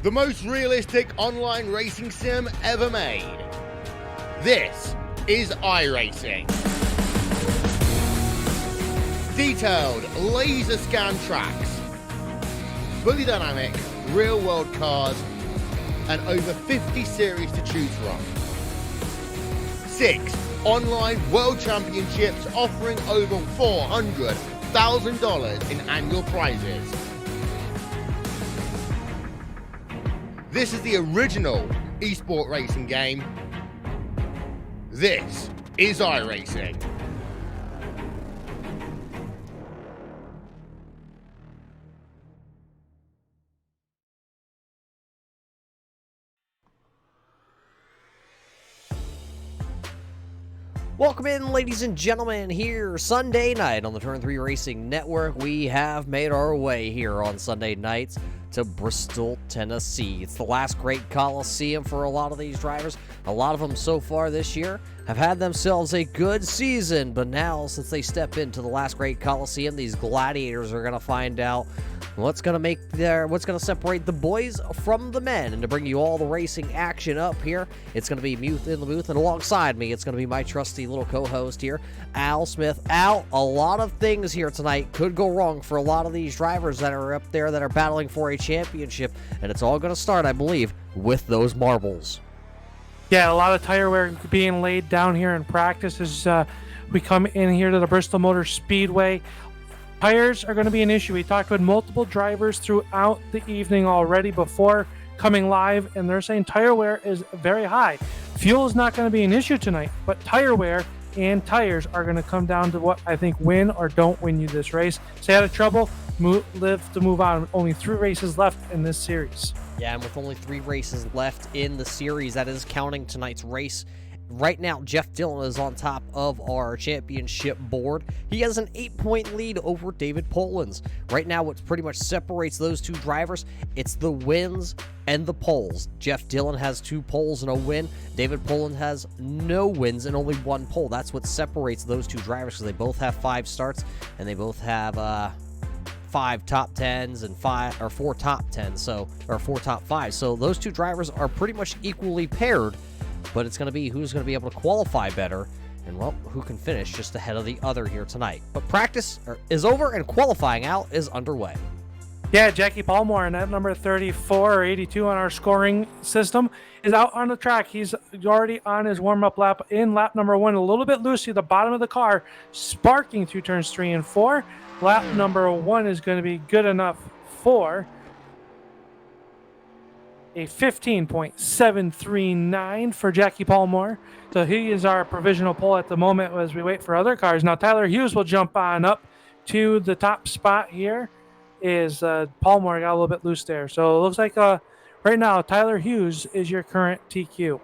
the most realistic online racing sim ever made. This is iRacing. Detailed laser scan tracks, fully dynamic real world cars, and over 50 series to choose from. 6 online world championships offering over $400,000 in annual prizes. This is the original esport racing game. This is iRacing. Welcome in, ladies and gentlemen, here Sunday night on the Turn 3 Racing Network. We have made our way here on Sunday nights to Bristol, Tennessee. It's the last great Coliseum for a lot of these drivers. A lot of them so far this year have had themselves a good season, but now since they step into the last great Coliseum, these gladiators are going to find out what's going to separate the boys from the men. And to bring you all the racing action up here, it's going to be Muth in the booth, and alongside me, it's going to be my trusty little co-host here, Al Smith. Al, a lot of things here tonight could go wrong for a lot of these drivers that are up there that are battling for a championship, and it's all going to start, I believe, with those marbles. Yeah, a lot of tire wear being laid down here in practice as we come in here to the Bristol Motor Speedway. Tires are going to be an issue. We talked with multiple drivers throughout the evening already before coming live, and they're saying tire wear is very high. Fuel is not going to be an issue tonight, but tire wear and tires are going to come down to what I think win or don't win you this race. Stay out of trouble, live to move on. Only 3 races left in this series. Yeah, and with only 3 races left in the series, that is counting tonight's race. Right now, Jeff Dillon is on top of our championship board. He has an 8-point lead over David Polans. Right now, what pretty much separates those two drivers, it's the wins and the poles. Jeff Dillon has 2 poles and a win. David Polans has no wins and only 1 pole. That's what separates those two drivers, because they both have 5 starts and they both have 5 top 10s and 4 top 10s, or 4 top 5s. So those two drivers are pretty much equally paired. But it's going to be who's going to be able to qualify better and, well, who can finish just ahead of the other here tonight. But practice is over and qualifying out is underway. Yeah, Jackie Palmore in that number 34 or 82 on our scoring system is out on the track. He's already on his warm-up lap in lap number 1, a little bit loosey, the bottom of the car, sparking through turns 3 and 4. Lap number 1 is going to be good enough for a 15.739 for Jackie Palmore. So he is our provisional pole at the moment as we wait for other cars. Now Tyler Hughes will jump on up to the top spot here. Palmore got a little bit loose there. So it looks like right now Tyler Hughes is your current TQ.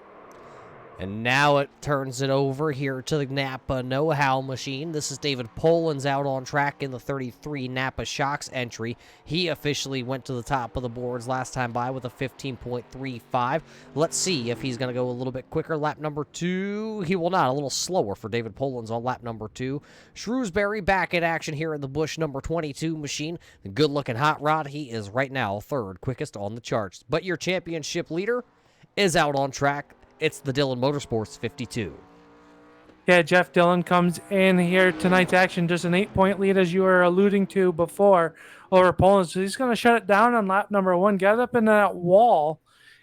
And now it turns it over here to the Napa know-how machine. This is David Polans out on track in the 33 Napa Shocks entry. He officially went to the top of the boards last time by with a 15.35. Let's see if he's going to go a little bit quicker. Lap number 2, he will not. A little slower for David Polans on lap number 2. Shrewsbury back in action here in the Busch number 22 machine. The good-looking hot rod, he is right now 3rd quickest on the charts. But your championship leader is out on track. It's the Dillon Motorsports 52. Yeah, Jeff Dillon comes in here tonight's action, just an 8-point lead as you were alluding to before over Poland. So he's going to shut it down on lap number 1, get up into that wall.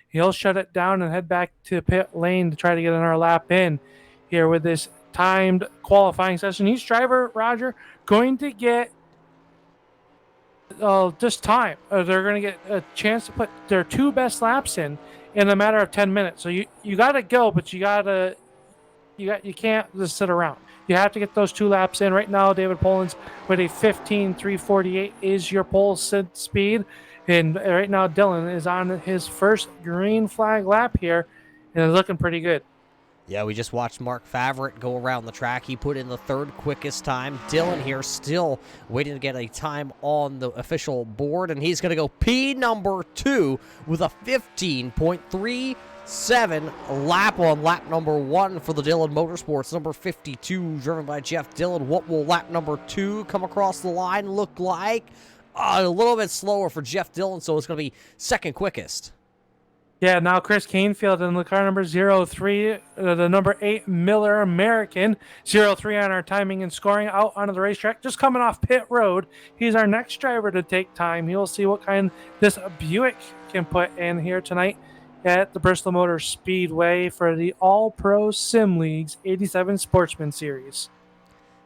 He'll shut it down and head back to pit lane to try to get another lap in here with this timed qualifying session. Each driver, Roger, going to get just time. They're going to get a chance to put their 2 best laps in a matter of 10 minutes. So you got to go, but you can't just sit around. You have to get those 2 laps in. Right now, David Polans with a 15.348 is your pole speed. And right now, Dillon is on his first green flag lap here and is looking pretty good. Yeah, we just watched Mark Favorite go around the track. He put in the 3rd quickest time. Dillon here still waiting to get a time on the official board, and he's going to go P number 2 with a 15.37 lap on lap number 1 for the Dillon Motorsports. Number 52 driven by Jeff Dillon. What will lap number 2 come across the line look like? A little bit slower for Jeff Dillon, so it's going to be 2nd quickest. Yeah, now Chris Canfield in the car number 03, the number 8 Miller American, 03 on our timing and scoring out onto the racetrack, just coming off pit road. He's our next driver to take time. He'll see what kind this Buick can put in here tonight at the Bristol Motor Speedway for the All-Pro Sim League's 87 Sportsman Series.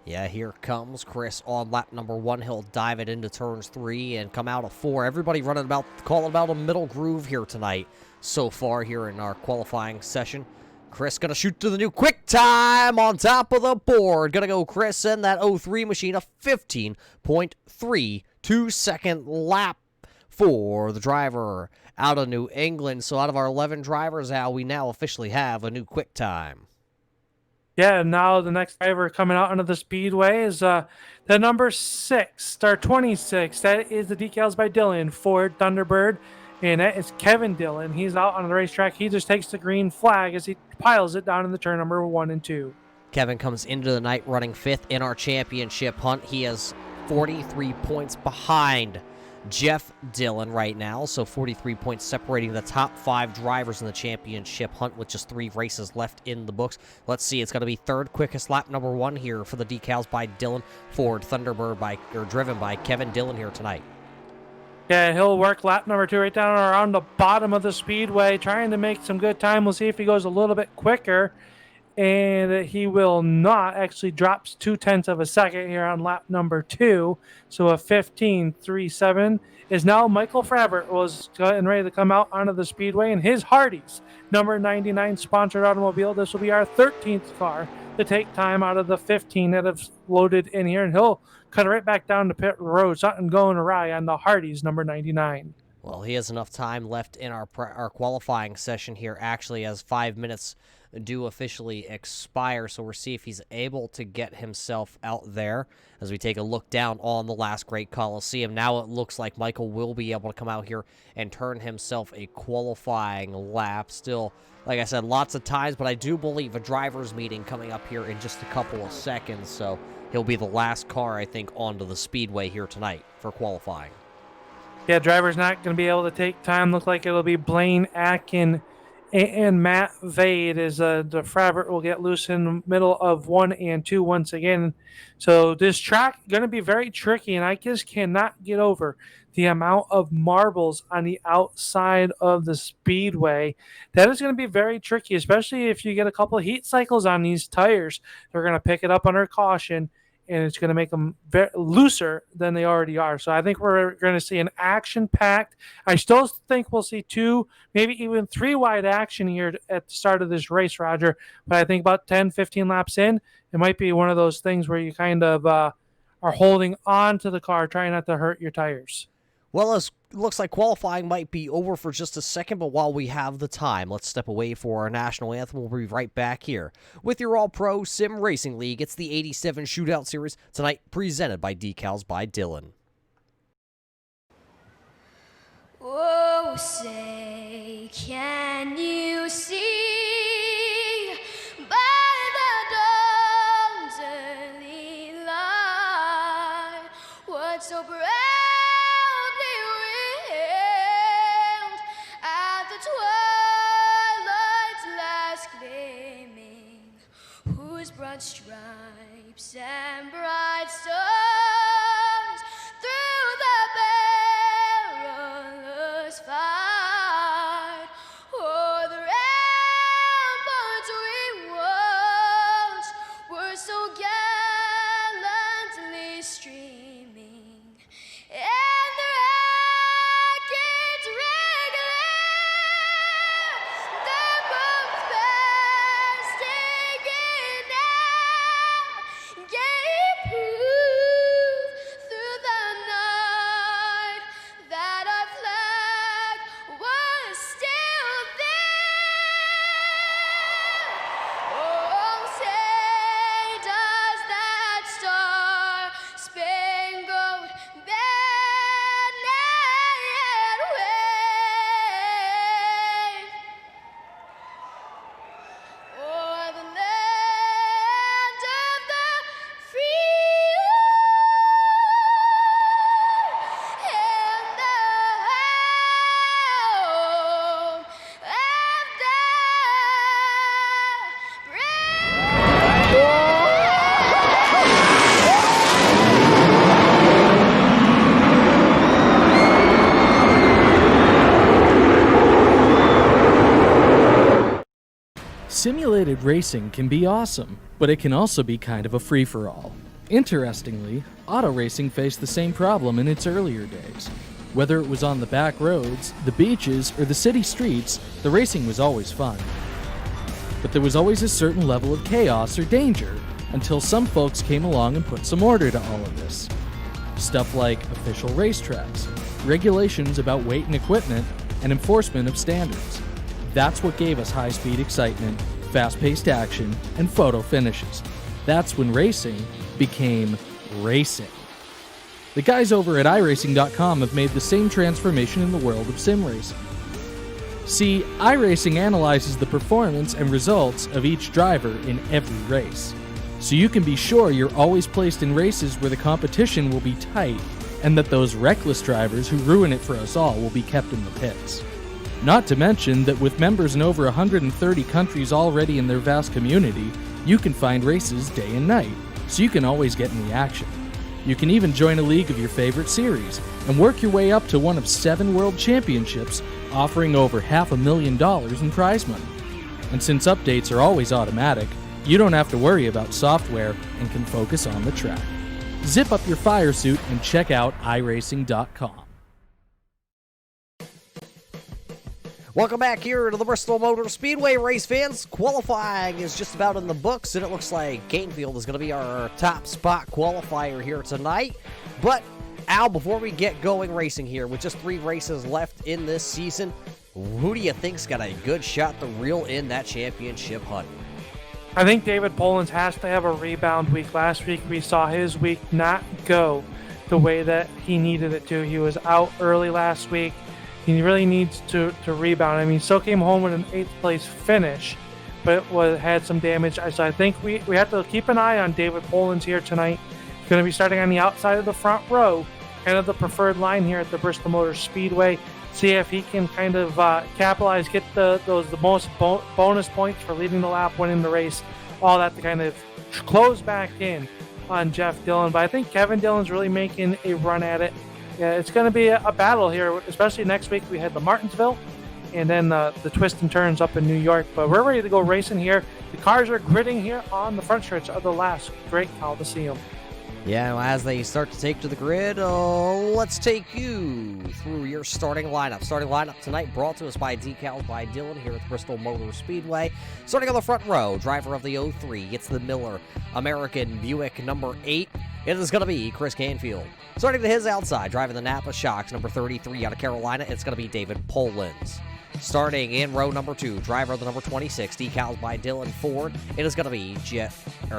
Yeah, here comes Chris on lap number 1. He'll dive it into turns 3 and come out of 4. Everybody calling about a middle groove here tonight so far here in our qualifying session. Chris gonna shoot to the new quick time on top of the board. Gonna go Chris in that 03 machine, a 15.32 second lap for the driver out of New England. So out of our 11 drivers, Al, we now officially have a new quick time. Yeah, now the next driver coming out onto the speedway is the number 6, star 26. That is the decals by Dylan, Ford Thunderbird, and that is Kevin Dillon. He's out on the racetrack. He just takes the green flag as he piles it down in the turn number 1 and 2. Kevin comes into the night running 5th in our championship hunt. He is 43 points behind Jeff Dillon right now, so 43 points separating the top 5 drivers in the championship hunt with just 3 races left in the books. Let's see, it's going to be third quickest lap number 1 here for the decals by Dillon, Ford Thunderbird driven by Kevin Dillon here tonight. Yeah, he'll work lap number 2 right down around the bottom of the speedway, trying to make some good time. We'll see if he goes a little bit quicker, and he will not. Actually drops 0.2 of a second here on lap number 2. So a 15.37 is now Michael Frabbert was getting ready to come out onto the speedway in his Hardee's number 99 sponsored automobile. This will be our 13th car to take time out of the 15 that have loaded in here, and he'll cut it right back down to pit road. Something going awry on the Hardee's number 99. Well, he has enough time left in our qualifying session here, actually, as 5 minutes do officially expire. So we'll see if he's able to get himself out there as we take a look down on the last great Coliseum. Now it looks like Michael will be able to come out here and turn himself a qualifying lap. Still, like I said, lots of times, but I do believe a driver's meeting coming up here in just a couple of seconds. So he'll be the last car, I think, onto the speedway here tonight for qualifying. Yeah, driver's not going to be able to take time. Look like it'll be Blaine Atkin and Matt Vade as the Frabbert will get loose in the middle of 1 and 2 once again. So this track going to be very tricky, and I just cannot get over the amount of marbles on the outside of the speedway. That is going to be very tricky, especially if you get a couple of heat cycles on these tires. They're going to pick it up under caution, and it's going to make them looser than they already are. So I think we're going to see an action-packed. I still think we'll see 2, maybe even 3 wide action here at the start of this race, Roger. But I think about 10, 15 laps in, it might be one of those things where you kind of are holding on to the car, trying not to hurt your tires. Well, it looks like qualifying might be over for just a second, but while we have the time, let's step away for our national anthem. We'll be right back here with your All-Pro Sim Racing League. It's the 87 Shootout Series tonight, presented by Decals by Dillon. Oh, say, can you see by the dawn's early light what so proudly we hailed at the twilight's last gleaming, whose broad stripes and bright stars through the perilous fight o'er the ramparts we watched were so gallantly streaming, and the rockets regular, the bombs bursting in air, Simulated racing can be awesome, but it can also be kind of a free-for-all. Interestingly, auto racing faced the same problem in its earlier days. Whether it was on the back roads, the beaches, or the city streets, the racing was always fun. But there was always a certain level of chaos or danger, until some folks came along and put some order to all of this. Stuff like official racetracks, regulations about weight and equipment, and enforcement of standards. That's what gave us high-speed excitement, fast-paced action, and photo finishes. That's when racing became racing. The guys over at iRacing.com have made the same transformation in the world of sim racing. See, iRacing analyzes the performance and results of each driver in every race, so you can be sure you're always placed in races where the competition will be tight, and that those reckless drivers who ruin it for us all will be kept in the pits. Not to mention that with members in over 130 countries already in their vast community, you can find races day and night, so you can always get in the action. You can even join a league of your favorite series and work your way up to one of 7 world championships, offering over $500,000 in prize money. And since updates are always automatic, you don't have to worry about software and can focus on the track. Zip up your fire suit and check out iRacing.com. Welcome back here to the Bristol Motor Speedway, race fans. Qualifying is just about in the books, and it looks like Gainfield is going to be our top spot qualifier here tonight. But, Al, before we get going racing here, with just 3 races left in this season, who do you think's got a good shot to reel in that championship hunt? I think David Polans has to have a rebound week. Last week we saw his week not go the way that he needed it to. He was out early last week. He really needs to rebound. I mean, still came home with an 8th place finish, but had some damage. So I think we have to keep an eye on David Polans here tonight. He's going to be starting on the outside of the front row, kind of the preferred line here at the Bristol Motor Speedway. See if he can kind of capitalize, get the most bonus points for leading the lap, winning the race, all that to kind of close back in on Jeff Dillon. But I think Kevin Dillon's really making a run at it. Yeah, it's going to be a battle here, especially next week. We had the Martinsville and then the twists and turns up in New York. But we're ready to go racing here. The cars are gritting here on the front stretch of the last Great Coliseum. Yeah, as they start to take to the grid, let's take you through your starting lineup. Starting lineup tonight brought to us by Decals by Dillon here at Bristol Motor Speedway. Starting on the front row, driver of the 03, it's the Miller American Buick number 8. It is going to be Chris Canfield. Starting to his outside, driving the Napa Shocks number 33 out of Carolina, it's going to be David Polans. Starting in row number 2, driver of the number 26, decals by Dillon Ford, it is going to be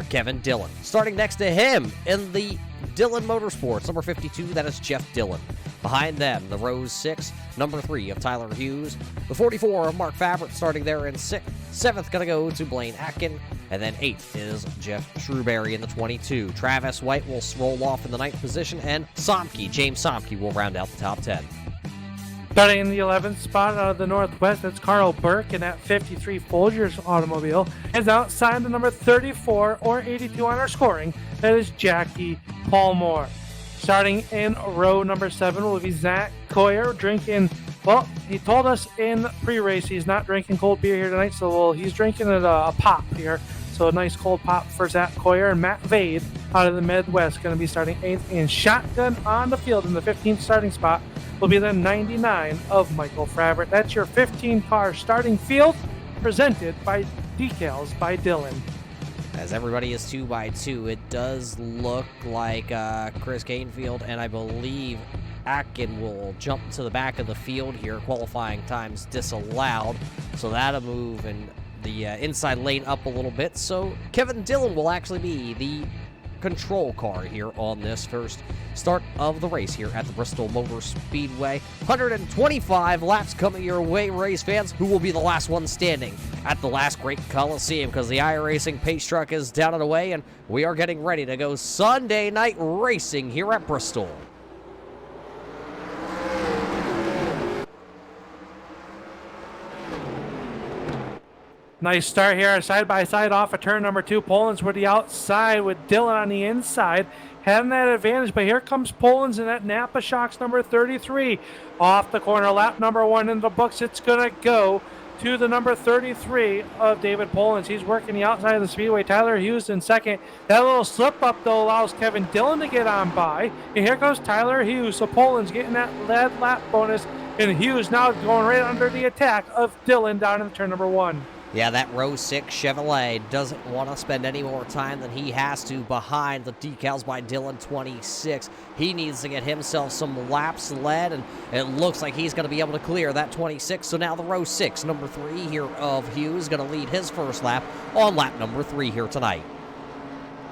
Kevin Dillon. Starting next to him in the Dillon Motorsports, number 52, that is Jeff Dillon. Behind them, the row 6, number 3 of Tyler Hughes. The 44 of Mark Fabric starting there in 6th. 7th going to go to Blaine Atkin. And then 8th is Jeff Shrewberry in the 22. Travis White will roll off in the 9th position, and James Somke will round out the top 10. Starting in the 11th spot out of the Northwest, that's Carl Burke in that 53 Folgers automobile. Is outside the number 34 or 82 on our scoring, that is Jackie Paulmore. Starting in row number 7 will be Zach Coyer drinking, well, he told us in pre-race he's not drinking cold beer here tonight, so he's drinking a pop here. So a nice cold pop for Zach Coyer. And Matt Vade out of the Midwest going to be starting 8th. And shotgun on the field in the 15th starting spot will be the 99 of Michael Frabbert. That's your 15-car starting field presented by Decals by Dillon. As everybody is 2x2, it does look like Chris Canfield and I believe Atkin will jump to the back of the field here. Qualifying times disallowed, so that'll move and the inside lane up a little bit. So Kevin Dillon will actually be the control car here on this first start of the race here at the Bristol Motor Speedway. 125 laps coming your way, race fans. Who will be the last one standing at the last Great Coliseum? Because the iRacing pace truck is down and away, and we are getting ready to go Sunday night racing here at Bristol. Nice start here, side by side off of turn number 2. Polans with the outside with Dillon on the inside, having that advantage. But here comes Polans in that Napa Shocks number 33 off the corner. Lap number 1 in the books. It's going to go to the number 33 of David Polans. He's working the outside of the speedway. Tyler Hughes in second. That little slip up, though, allows Kevin Dillon to get on by. And here goes Tyler Hughes. So Polans getting that lead lap bonus. And Hughes now going right under the attack of Dillon down in turn number 1. Yeah, that row 6 Chevrolet doesn't want to spend any more time than he has to behind the decals by Dillon 26. He needs to get himself some laps led, and it looks like he's going to be able to clear that 26. So now the row 6, number 3 here of Hughes, is going to lead his first lap on lap number 3 here tonight.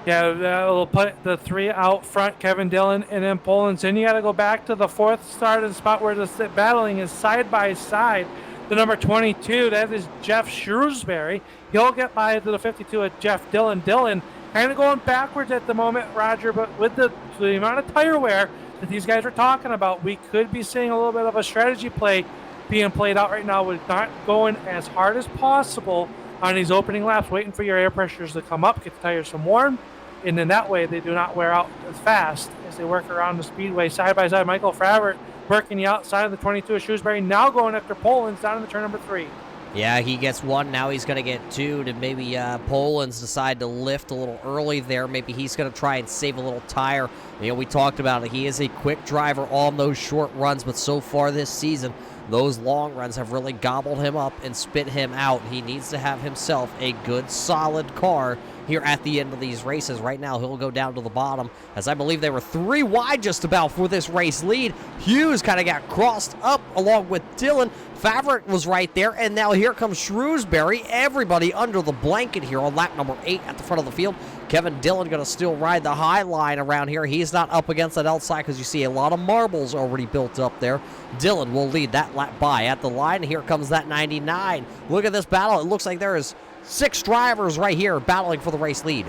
Yeah, we'll put the 3 out front, Kevin Dillon, and then Polans. Then you got to go back to the 4th starting spot where the battling is side by side. The number 22, that is Jeff Shrewsbury. He'll get by to the 52 with Jeff Dillon. Dillon kind of going backwards at the moment, Roger, but with the amount of tire wear that these guys are talking about, we could be seeing a little bit of a strategy play being played out right now with not going as hard as possible on these opening laps, waiting for your air pressures to come up, get the tires some warm, and then that way they do not wear out as fast as they work around the speedway side by side. Michael Favert working the outside of the 22 of Shrewsbury, now going after Polans down in the turn number 3. Yeah, he gets 1. Now he's going to get 2. To maybe Polans decide to lift a little early there. Maybe he's going to try and save a little tire. You know, we talked about it. He is a quick driver on those short runs, but so far this season, those long runs have really gobbled him up and spit him out. He needs to have himself a good, solid car here at the end of these races. Right now, he'll go down to the bottom, as I believe they were 3 wide just about for this race lead. Hughes kind of got crossed up along with Dillon. Favret was right there, and now here comes Shrewsbury. Everybody under the blanket here on lap number 8 at the front of the field. Kevin Dillon going to still ride the high line around here. He's not up against that outside because you see a lot of marbles already built up there. Dillon will lead that lap by at the line. Here comes that 99. Look at this battle. It looks like there is 6 drivers right here battling for the race lead.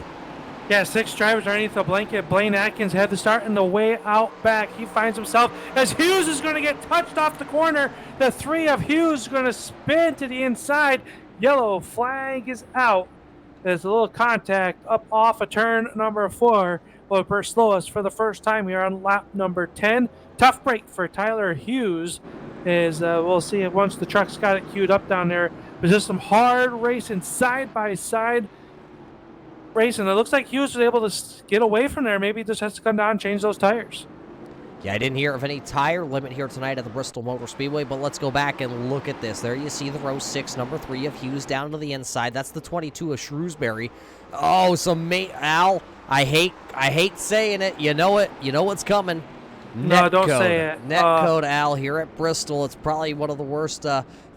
Yeah, 6 drivers underneath the blanket. Blaine Atkins had to start in the way out back. He finds himself as Hughes is going to get touched off the corner. The 3 of Hughes is going to spin to the inside. Yellow flag is out. There's a little contact up off of turn number 4. Will burst slowest for the first time here on lap number 10. Tough break for Tyler Hughes. We'll see if once the truck's got it queued up down there. There's just some hard racing side by side racing. It looks like Hughes was able to get away from there. Maybe he just has to come down and change those tires. Yeah, I didn't hear of any tire limit here tonight at the Bristol Motor Speedway, but let's go back and look at this. There you see the row 6, number 3 of Hughes down to the inside. That's the 22 of Shrewsbury. Oh, Al, I hate saying it. You know it. You know what's coming. No, don't say it. Netcode, Al, here at Bristol. It's probably one of the worst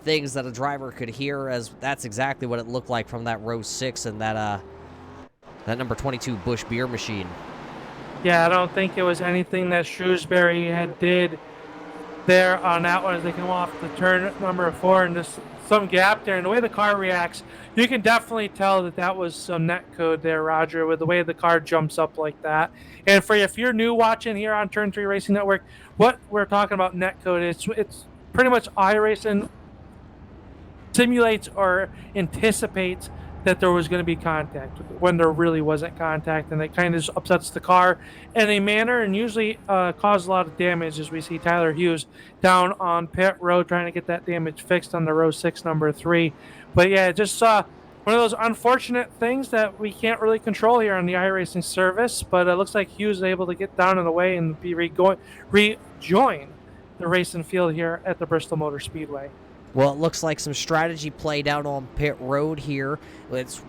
things that a driver could hear, as that's exactly what it looked like from that row 6 and that number 22 Busch beer machine. Yeah, I don't think it was anything that Shrewsbury had did there on that one as they come off the turn number 4, and just some gap there. And the way the car reacts, you can definitely tell that that was some net code there, Roger, with the way the car jumps up like that. And for you, if you're new watching here on Turn 3 Racing Network, what we're talking about net code, it's pretty much iRacing simulates or anticipates that there was going to be contact when there really wasn't contact, and it kind of just upsets the car in a manner and usually causes a lot of damage, as we see Tyler Hughes down on pit road trying to get that damage fixed on the row 6, number 3. But yeah, just one of those unfortunate things that we can't really control here on the iRacing service, but it looks like Hughes is able to get down in the way and rejoin the racing field here at the Bristol Motor Speedway. Well, it looks like some strategy play down on pit road here.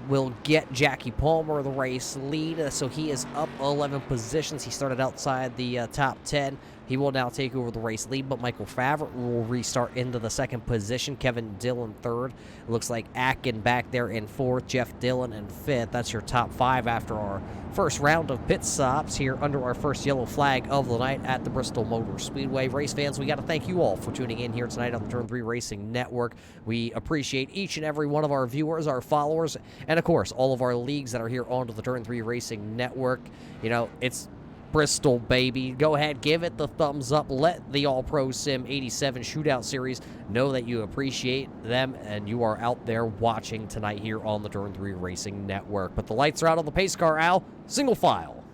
We'll get Jackie Palmer the race lead, so he is up 11 positions. He started outside the top 10. He will now take over the race lead, but Michael Favre will restart into the 2nd position. Kevin Dillon 3rd. It looks like Atkin back there in 4th. Jeff Dillon in 5th. That's your top 5 after our first round of pit stops here under our first yellow flag of the night at the Bristol Motor Speedway. Race fans, we got to thank you all for tuning in here tonight on the Turn 3 Racing Network. We appreciate each and every one of our viewers, our followers, and of course, all of our leagues that are here onto the Turn 3 Racing Network. You know, it's Bristol, baby. Go ahead, give it the thumbs up. Let the All-Pro Sim 87 Shootout Series know that you appreciate them and you are out there watching tonight here on the Turn 3 Racing Network. But the lights are out on the pace car, Al. Single file.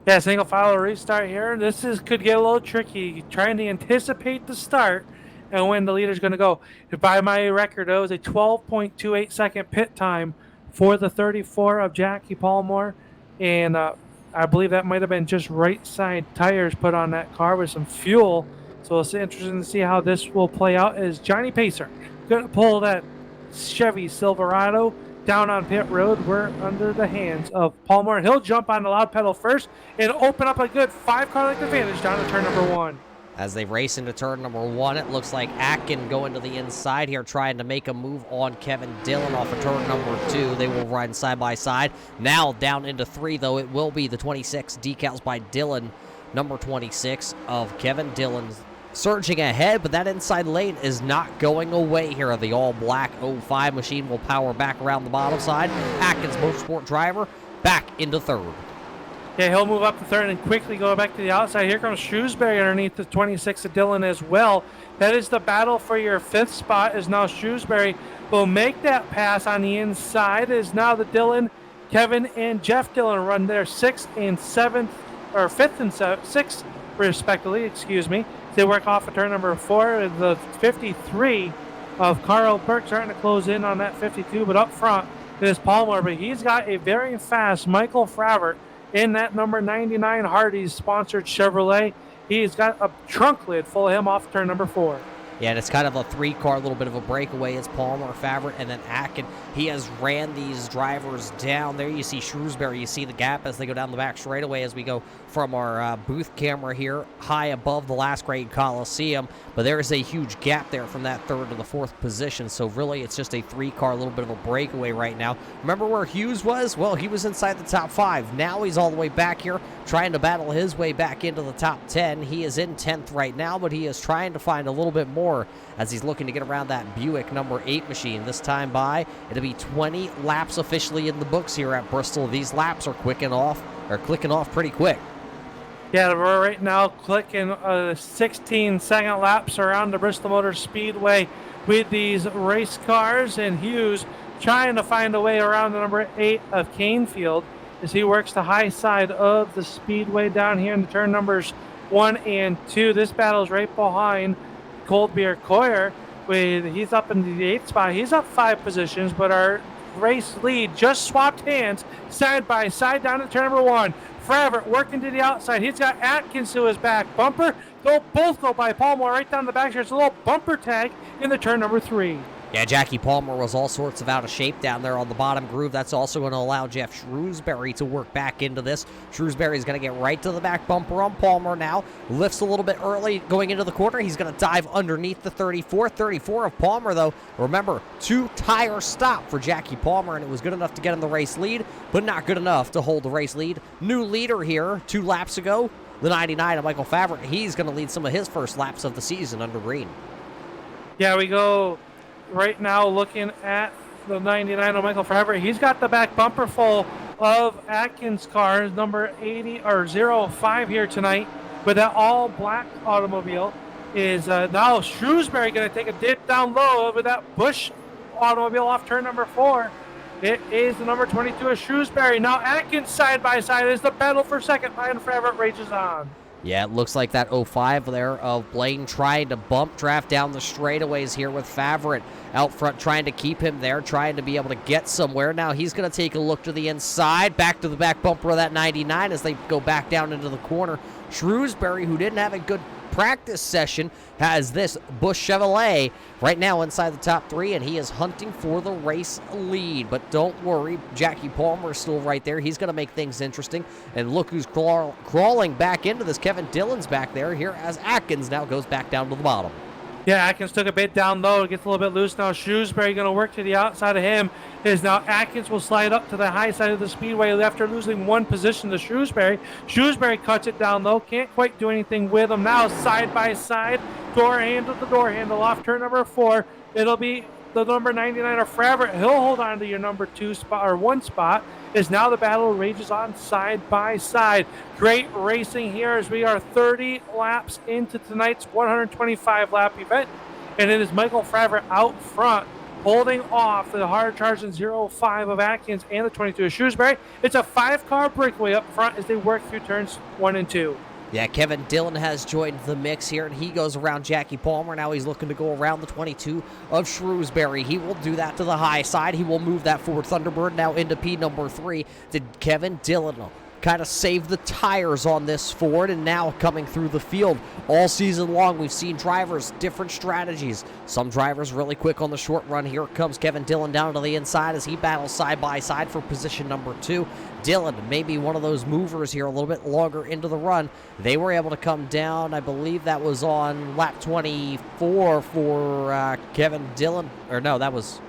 Yeah, single file restart here. This could get a little tricky. Trying to anticipate the start and when the leader's going to go. By my record, it was a 12.28 second pit time for the 34 of Jackie Palmore, and I believe that might have been just right side tires put on that car with some fuel. So it's interesting to see how this will play out. As Johnny Pacer going to pull that Chevy Silverado down on pit road. We're under the hands of Palmore. He'll jump on the loud pedal first and open up a good 5-car length advantage down to turn number 1. As they race into turn number 1, it looks like Atkin going to the inside here, trying to make a move on Kevin Dillon off of turn number 2. They will ride side by side. Now down into 3, though, it will be the 26 decals by Dillon, number 26 of Kevin Dillon, surging ahead, but that inside lane is not going away here. The all-black 05 machine will power back around the bottom side. Atkins, Motorsport driver, back into 3rd. Yeah, he'll move up to 3rd and quickly go back to the outside. Here comes Shrewsbury underneath the 26 of Dillon as well. That is the battle for your 5th spot, as now Shrewsbury will make that pass on the inside. As now the Dillon, Kevin, and Jeff Dillon run their 6th and 7th, or 5th and 6th, respectively, excuse me. They work off of turn number 4. The 53 of Carl Burke starting to close in on that 52, but up front is Palmer. But he's got a very fast Michael Fravert in that number 99 Hardee's sponsored Chevrolet. He's got a trunk lid full of him off turn number 4. Yeah, and it's kind of a 3-car, little bit of a breakaway. It's Palmer, Favre, and then Atkin. He has ran these drivers down. There you see Shrewsbury. You see the gap as they go down the back straightaway as we go from our booth camera here high above the last grade Coliseum. But there is a huge gap there from that 3rd to the 4th position. So really, it's just a 3-car, little bit of a breakaway right now. Remember where Hughes was? Well, he was inside the top 5. Now he's all the way back here trying to battle his way back into the top 10. He is in 10th right now, but he is trying to find a little bit more as he's looking to get around that Buick number 8 machine. This time by, it'll be 20 laps officially in the books here at Bristol. These laps are clicking off pretty quick. Yeah, we're right now clicking 16-second laps around the Bristol Motor Speedway with these race cars, and Hughes trying to find a way around the number 8 of Canefield as he works the high side of the speedway down here in the turn numbers 1 and 2. This battle is right behind Cold Beer Coyer. He's up in the 8th spot. He's up 5 positions, but our race lead just swapped hands side by side down to turn number 1. Fravert working to the outside. He's got Atkins to his back. Bumper, both go by Palmer right down the back. There's a little bumper tag in the turn number 3. Yeah, Jackie Palmer was all sorts of out of shape down there on the bottom groove. That's also going to allow Jeff Shrewsbury to work back into this. Shrewsbury's going to get right to the back bumper on Palmer now. Lifts a little bit early going into the corner. He's going to dive underneath the 34. 34 of Palmer, though. Remember, 2-tire stop for Jackie Palmer, and it was good enough to get him the race lead, but not good enough to hold the race lead. New leader here 2 laps ago, the 99 of Michael Favre. He's going to lead some of his first laps of the season under green. Yeah, we go right now looking at the 99 of Michael Favre. He's got the back bumper full of Atkins cars, number 80 or 05 here tonight, with that all black automobile. Is now Shrewsbury going to take a dip down low with that Busch automobile off turn number 4. It is the number 22 of Shrewsbury. Now Atkins side by side as the battle for second. Ryan Favre rages on. Yeah, it looks like that 05 there of Blaine trying to bump draft down the straightaways here with Favre out front, trying to keep him there, trying to be able to get somewhere. Now he's going to take a look to the inside, back to the back bumper of that 99 as they go back down into the corner. Shrewsbury, who didn't have a good practice session, has this Busch Chevrolet right now inside the top 3, and he is hunting for the race lead. But don't worry, Jackie Palmer is still right there. He's going to make things interesting. And look who's crawling back into this. Kevin Dillon's back there here as Atkins now goes back down to the bottom. Yeah, Atkins took a bit down low. Gets a little bit loose now. Shrewsbury going to work to the outside of him. Is now Atkins will slide up to the high side of the speedway after losing 1 position to Shrewsbury. Shrewsbury cuts it down low. Can't quite do anything with him. Now side by side. Door handle to door handle off turn number 4. It'll be the number 99 of Fravert. He'll hold on to your number 2 spot or 1 spot. Is now the battle rages on side by side. Great racing here as we are 30 laps into tonight's 125 lap event. And it is Michael Fravert out front, holding off the hard charging 05 of Atkins and the 22 of Shrewsbury. It's a 5-car breakaway up front as they work through turns 1 and 2. Yeah, Kevin Dillon has joined the mix here, and he goes around Jackie Palmer. Now he's looking to go around the 22 of Shrewsbury. He will do that to the high side. He will move that Ford Thunderbird now into P number 3. Did Kevin Dillon kind of save the tires on this Ford, and now coming through the field all season long, we've seen drivers, different strategies. Some drivers really quick on the short run. Here comes Kevin Dillon down to the inside as he battles side by side for position number 2. Dillon, maybe one of those movers here a little bit longer into the run. They were able to come down, I believe that was on lap 24 for Kevin Dillon, or no, that was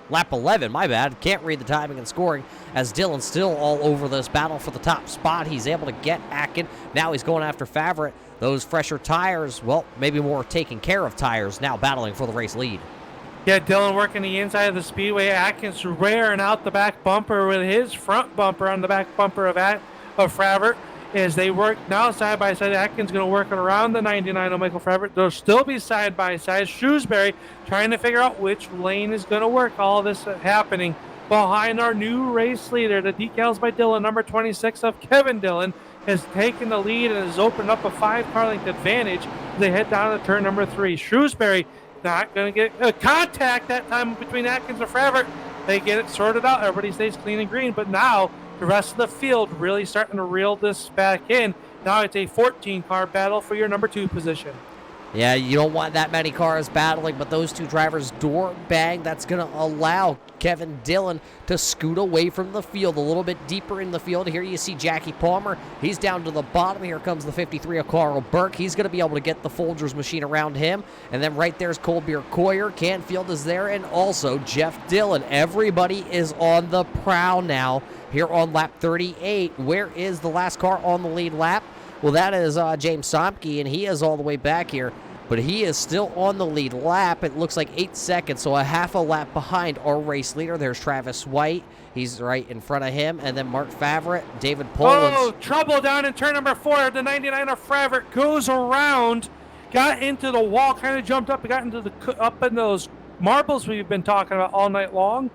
lap 11, my bad. Can't read the timing and scoring as Dillon's still all over this battle for the top spot. He's able to get Atkin. Now he's going after Favret. Those fresher tires, well, maybe more taking care of tires, now battling for the race lead. Yeah, Dillon working the inside of the speedway. Atkins wearing out the back bumper with his front bumper on the back bumper of Favret. As they work now side by side, Atkins going to work it around the 99 of Michael Favret. They'll still be side by side. Shrewsbury trying to figure out which lane is going to work. All this happening behind our new race leader. The decals by Dillon, number 26 of Kevin Dillon, has taken the lead and has opened up a 5-car length advantage as they head down to turn number 3. Shrewsbury not going to get a contact that time between Atkins and Favret. They get it sorted out. Everybody stays clean and green, but now the rest of the field really starting to reel this back in. Now it's a 14-car battle for your number 2 position. Yeah, you don't want that many cars battling, but those two drivers door bang. That's going to allow Kevin Dillon to scoot away from the field a little bit deeper in the field. Here you see Jackie Palmer. He's down to the bottom. Here comes the 53 of Carl Burke. He's going to be able to get the Folgers machine around him. And then right there's Colbier Coyer. Canfield is there, and also Jeff Dillon. Everybody is on the prowl now here on lap 38. Where is the last car on the lead lap? Well, that is James Somke, and he is all the way back here. But he is still on the lead lap. It looks like 8 seconds, so a half a lap behind our race leader. There's Travis White. He's right in front of him. And then Mark Favret, David Polans. Oh, trouble down in turn number 4. The 99 of Favret goes around, got into the wall, kind of jumped up, got into up in those marbles we've been talking about all night long.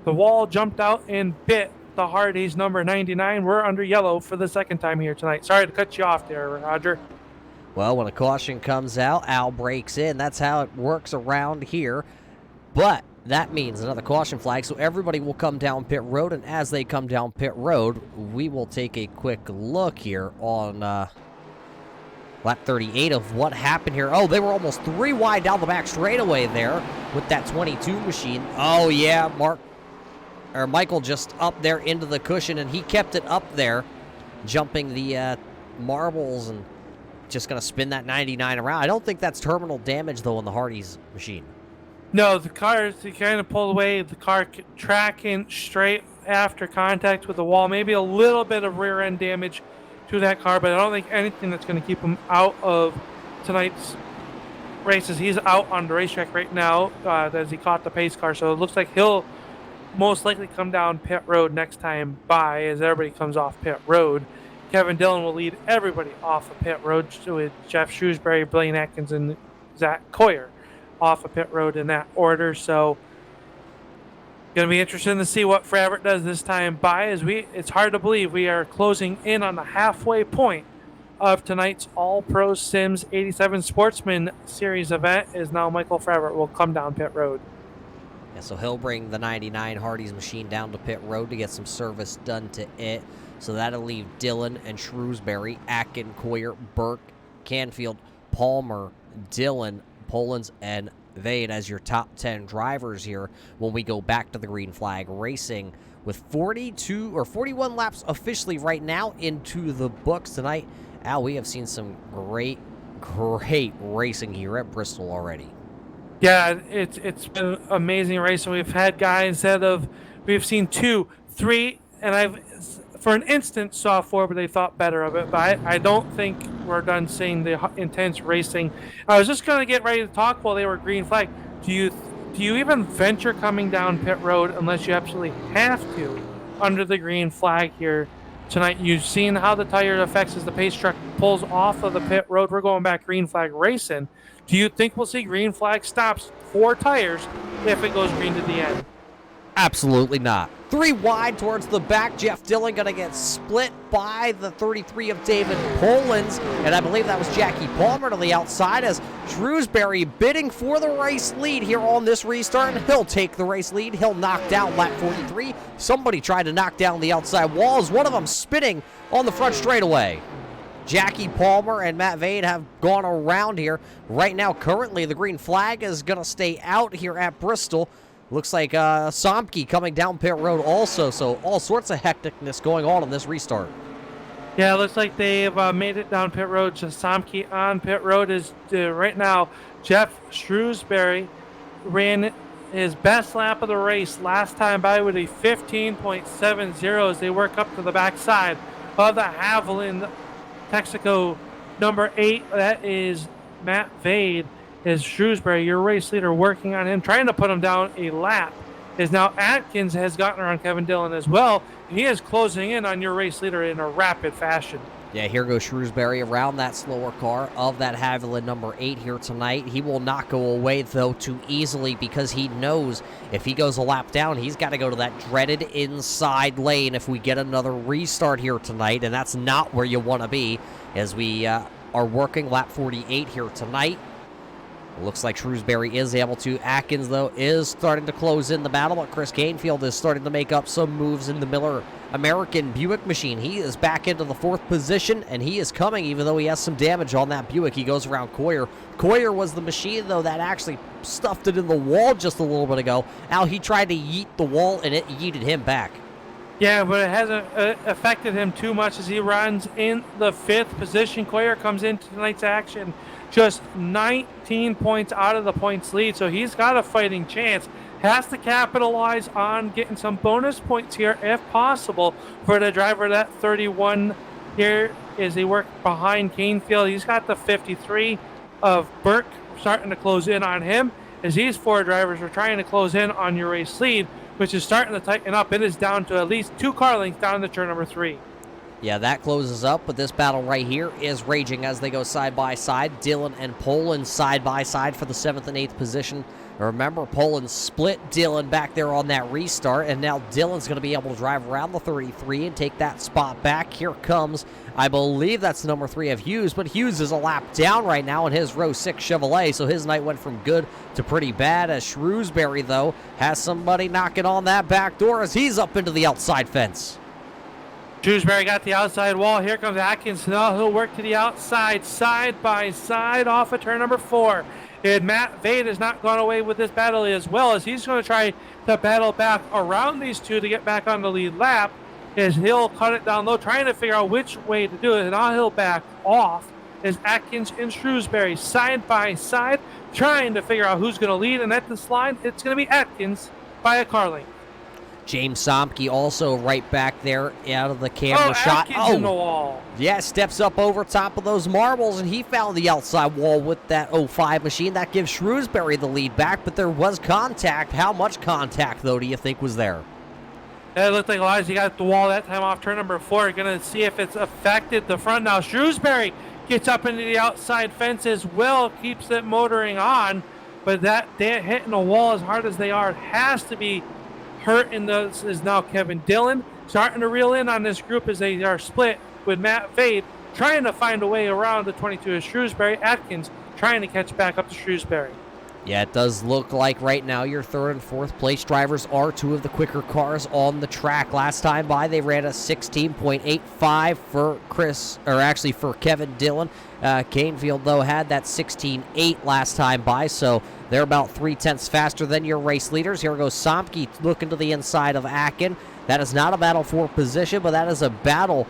The wall jumped out and bit the Hardys, number 99. We're under yellow for the second time here tonight. Sorry to cut you off there, Roger. Well, when a caution comes out, Al breaks in. That's how it works around here. But that means another caution flag, so everybody will come down pit road. And as they come down pit road, we will take a quick look here on lap 38 of what happened here. Oh, they were almost 3 wide down the back straightaway there with that 22 machine. Oh, yeah, Michael just up there into the cushion, and he kept it up there, jumping the marbles and just going to spin that 99 around. I don't think that's terminal damage, though, on the Hardy's machine. No, the car, he kind of pulled away. The car tracking straight after contact with the wall. Maybe a little bit of rear end damage to that car, but I don't think anything that's going to keep him out of tonight's races. He's out on the racetrack right now as he caught the pace car, so it looks like he'll most likely come down pit road next time by as everybody comes off pit road. Kevin Dillon will lead everybody off of pit road with Jeff Shrewsbury, Blaine Atkins, and Zach Coyer off of pit road in that order. So going to be interesting to see what Favret does this time by as it's hard to believe we are closing in on the halfway point of tonight's All Pro Sims 87 Sportsman Series event is now Michael Favret will come down pit road. Yeah, so he'll bring the 99 Hardy's machine down to pit road to get some service done to it. So that'll leave Dillon and Shrewsbury, Atkin, Coyer, Burke, Canfield, Palmer, Dillon, Polans, and Vade as your top 10 drivers here when we go back to the green flag racing with 41 laps officially right now into the books tonight. Al, we have seen some great racing here at Bristol already. Yeah, it's been an amazing race, and we've had guys we've seen 2, 3, and I've for an instant saw 4, but they thought better of it. But I don't think we're done seeing the intense racing. I was just going to get ready to talk while they were green flag. Do you even venture coming down pit road unless you absolutely have to under the green flag here tonight? You've seen how the tire affects as the pace truck pulls off of the pit road. We're going back green flag racing. Do you think we'll see green flag stops for tires if it goes green to the end? Absolutely not. 3 wide towards the back. Jeff Dillon going to get split by the 33 of David Polans. And I believe that was Jackie Palmer to the outside as Shrewsbury bidding for the race lead here on this restart. And he'll take the race lead. He'll knock down lap 43. Somebody tried to knock down the outside walls. One of them spinning on the front straightaway. Jackie Palmer and Matt Vade have gone around here. Right now, currently, the green flag is going to stay out here at Bristol. Looks like Somke coming down pit road also, so all sorts of hecticness going on in this restart. Yeah, it looks like they've made it down pit road. Just Somke on pit road is right now. Jeff Shrewsbury ran his best lap of the race last time by with a 15.70 as they work up to the backside of the Haviland Texaco number 8. That is Matt Vade. Is Shrewsbury, your race leader, working on him, trying to put him down a lap. Is now Atkins has gotten around Kevin Dillon as well. He is closing in on your race leader in a rapid fashion. Yeah, here goes Shrewsbury around that slower car of that Haviland number 8 here tonight. He will not go away, though, too easily because he knows if he goes a lap down, he's got to go to that dreaded inside lane if we get another restart here tonight, and that's not where you want to be as we are working lap 48 here tonight. Looks like Shrewsbury is able to. Atkins, though, is starting to close in the battle, but Chris Gainfield is starting to make up some moves in the Miller American Buick machine. He is back into the 4th position, and he is coming, even though he has some damage on that Buick. He goes around Coyer. Coyer was the machine, though, that actually stuffed it in the wall just a little bit ago. Now he tried to yeet the wall, and it yeeted him back. Yeah, but it hasn't affected him too much as he runs in the 5th position. Coyer comes into tonight's action just 19 points out of the points lead, so he's got a fighting chance. Has to capitalize on getting some bonus points here if possible for the driver. That 31 here as they work behind Canefield. He's got the 53 of Burke starting to close in on him as these 4 drivers are trying to close in on your race lead, which is starting to tighten up. It is down to at least 2 car lengths down to turn number 3. Yeah, that closes up, but this battle right here is raging as they go side by side. Dillon and Poland side by side for the 7th and 8th position. Remember, Poland split Dillon back there on that restart, and now Dillon's going to be able to drive around the 33 and take that spot back. Here comes, I believe that's number 3 of Hughes, but Hughes is a lap down right now in his row 6 Chevrolet, so his night went from good to pretty bad, as Shrewsbury, though, has somebody knocking on that back door as he's up into the outside fence. Shrewsbury got the outside wall. Here comes Atkins. Now he'll work to the outside, side by side, off of turn number 4. And Matt Vade has not gone away with this battle as well, as he's going to try to battle back around these 2 to get back on the lead lap. As he'll cut it down low, trying to figure out which way to do it. And now he'll back off as Atkins and Shrewsbury side by side, trying to figure out who's going to lead. And at this line, it's going to be Atkins by a car length. James Somke also right back there out of the camera shot. Atkins in the wall. Yeah, steps up over top of those marbles, and he found the outside wall with that 05 machine. That gives Shrewsbury the lead back, but there was contact. How much contact, though, do you think was there? It looked like Elijah got the wall that time off turn number 4. Going to see if it's affected the front now. Shrewsbury gets up into the outside fence as well, keeps it motoring on, but that hitting the wall as hard as they are, it has to be hurt. And this is now Kevin Dillon starting to reel in on this group as they are split with Matt Vade trying to find a way around the 22 of Shrewsbury. Atkins trying to catch back up to Shrewsbury. Yeah, it does look like right now your 3rd and 4th place drivers are 2 of the quicker cars on the track. Last time by, they ran a 16.85 for Kevin Dillon. Canefield, though, had that 16.8 last time by, so they're about 3/10 faster than your race leaders. Here goes Somke looking to the inside of Atkin. That is not a battle for position, but that is a battle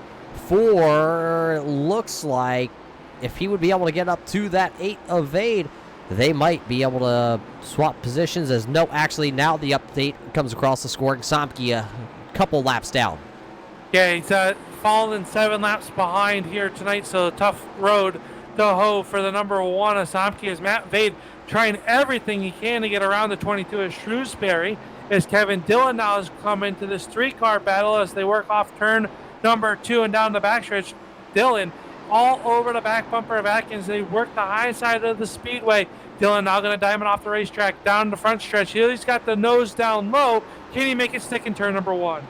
for, looks like, if he would be able to get up to that 8 of Vade, they might be able to swap positions. As no, actually now the update comes across the scoring. Somke a couple laps down. Yeah, he's fallen 7 laps behind here tonight, so tough road to hoe for the number 1 of Somke as Matt Vade trying everything he can to get around the 22 of Shrewsbury. As Kevin Dillon now has come into this 3-car battle as they work off turn number 2 and down the backstretch. Dillon all over the back bumper of Atkins. They work the high side of the speedway. Dylan now going to diamond off the racetrack down the front stretch. He's got the nose down low. Can he make it stick in turn number 1?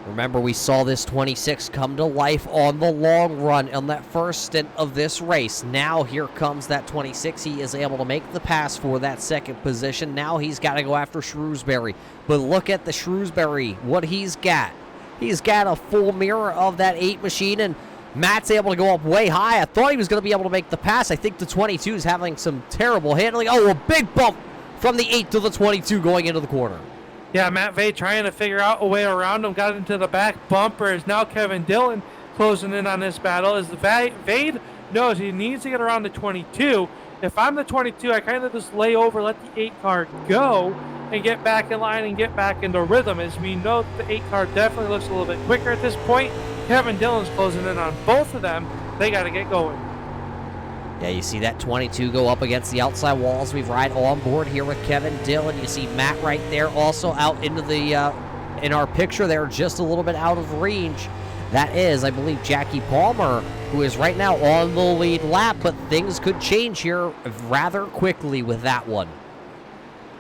Remember, we saw this 26 come to life on the long run on that first stint of this race. Now here comes that 26. He is able to make the pass for that second position. Now he's got to go after Shrewsbury. But look at the Shrewsbury, what he's got. He's got a full mirror of that 8 machine, and Matt's able to go up way high. I thought he was going to be able to make the pass. I think the 22 is having some terrible handling. Oh, a big bump from the 8 to the 22 going into the corner. Yeah, Matt Vade trying to figure out a way around him. Got into the back bumper. Is now Kevin Dillon closing in on this battle. As Vade knows he needs to get around the 22. If I'm the 22, I kind of just lay over, let the 8 car go, and get back in line and get back into rhythm. As we know, the 8 car definitely looks a little bit quicker at this point. Kevin Dillon's closing in on both of them. They got to get going. Yeah, you see that 22 go up against the outside walls. We ride on board here with Kevin Dillon. You see Matt right there also out into the, in our picture there, just a little bit out of range. That is, I believe, Jackie Palmer, who is right now on the lead lap, but things could change here rather quickly with that one.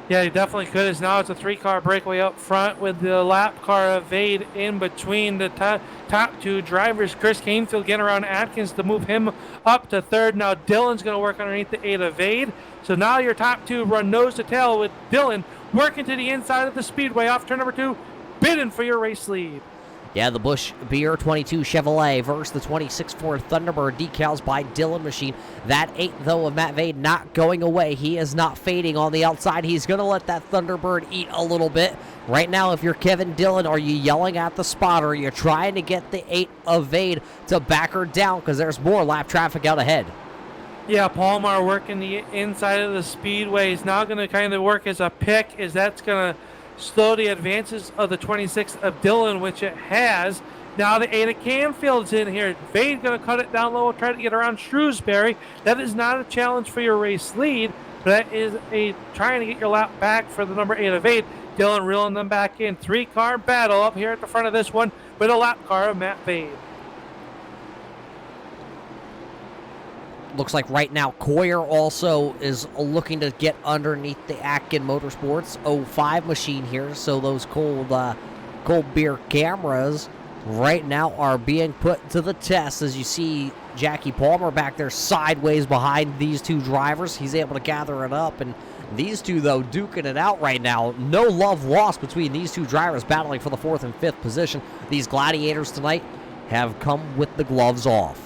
Yeah, he definitely could. As now it's a 3-car breakaway up front with the lap car of Vade in between the top 2 drivers. Chris Canfield getting around Atkins to move him up to 3rd. Now Dillon's going to work underneath the 8 of Vade. So now your top 2 run nose to tail with Dillon working to the inside of the speedway off turn number 2, bidding for your race lead. Yeah, the Busch Beer 22 Chevrolet versus the 26 Ford Thunderbird, decals by Dillon machine. That 8, though, of Matt Vade not going away. He is not fading on the outside. He's going to let that Thunderbird eat a little bit. Right now, if you're Kevin Dillon, are you yelling at the spotter? You're trying to get the 8 of Vade to back her down because there's more lap traffic out ahead. Yeah, Palmer working the inside of the speedway. He's now going to kind of work as a pick, as that's going to slow the advances of the 26 of Dillon, which it has. Now the 8 of Canfield's in here. Vade's going to cut it down low and try to get around Shrewsbury. That is not a challenge for your race lead, but that is a trying to get your lap back for the number 8 of Vade. Dillon reeling them back in. 3-car battle up here at the front of this one with a lap car of Matt Vade. Looks like right now Coyer also is looking to get underneath the Atkin Motorsports 05 machine here. So those cold beer cameras right now are being put to the test. As you see Jackie Palmer back there sideways behind these 2 drivers. He's able to gather it up, and these 2, though, duking it out right now. No love lost between these 2 drivers battling for the 4th and 5th position. These gladiators tonight have come with the gloves off.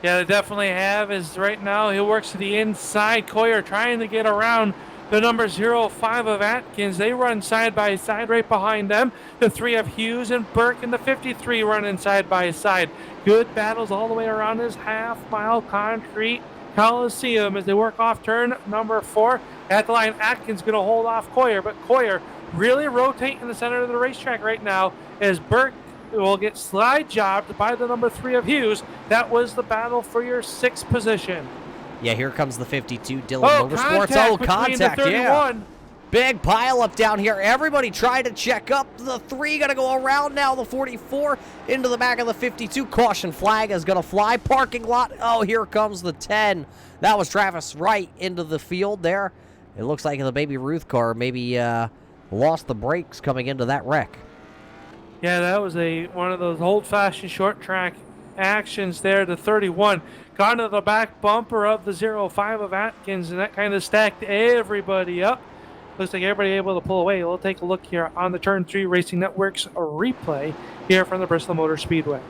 Yeah, they definitely have. As right now he works to the inside. Coyer trying to get around the number 05 of Atkins. They run side by side right behind them. The 3 of Hughes and Burke and the 53 running side by side. Good battles all the way around this half-mile concrete Coliseum as they work off turn number 4. At the line, Atkins going to hold off Coyer, but Coyer really rotating in the center of the racetrack right now as Burke will get slide jobbed by the number 3 of Hughes. That was the battle for your 6th position. Yeah, here comes the 52 Dillon Motorsports. Contact, yeah. Big pile up down here. Everybody trying to check up. The 3 going to go around now. The 44 into the back of the 52. Caution flag is going to fly. Parking lot. Oh, here comes the 10. That was Travis Wright into the field there. It looks like the Baby Ruth car maybe lost the brakes coming into that wreck. Yeah, that was one of those old-fashioned short track actions there. The 31 got into the back bumper of the 05 of Atkins, and that kind of stacked everybody up. Looks like everybody able to pull away. We'll take a look here on the Turn 3 Racing Network's replay here from the Bristol Motor Speedway.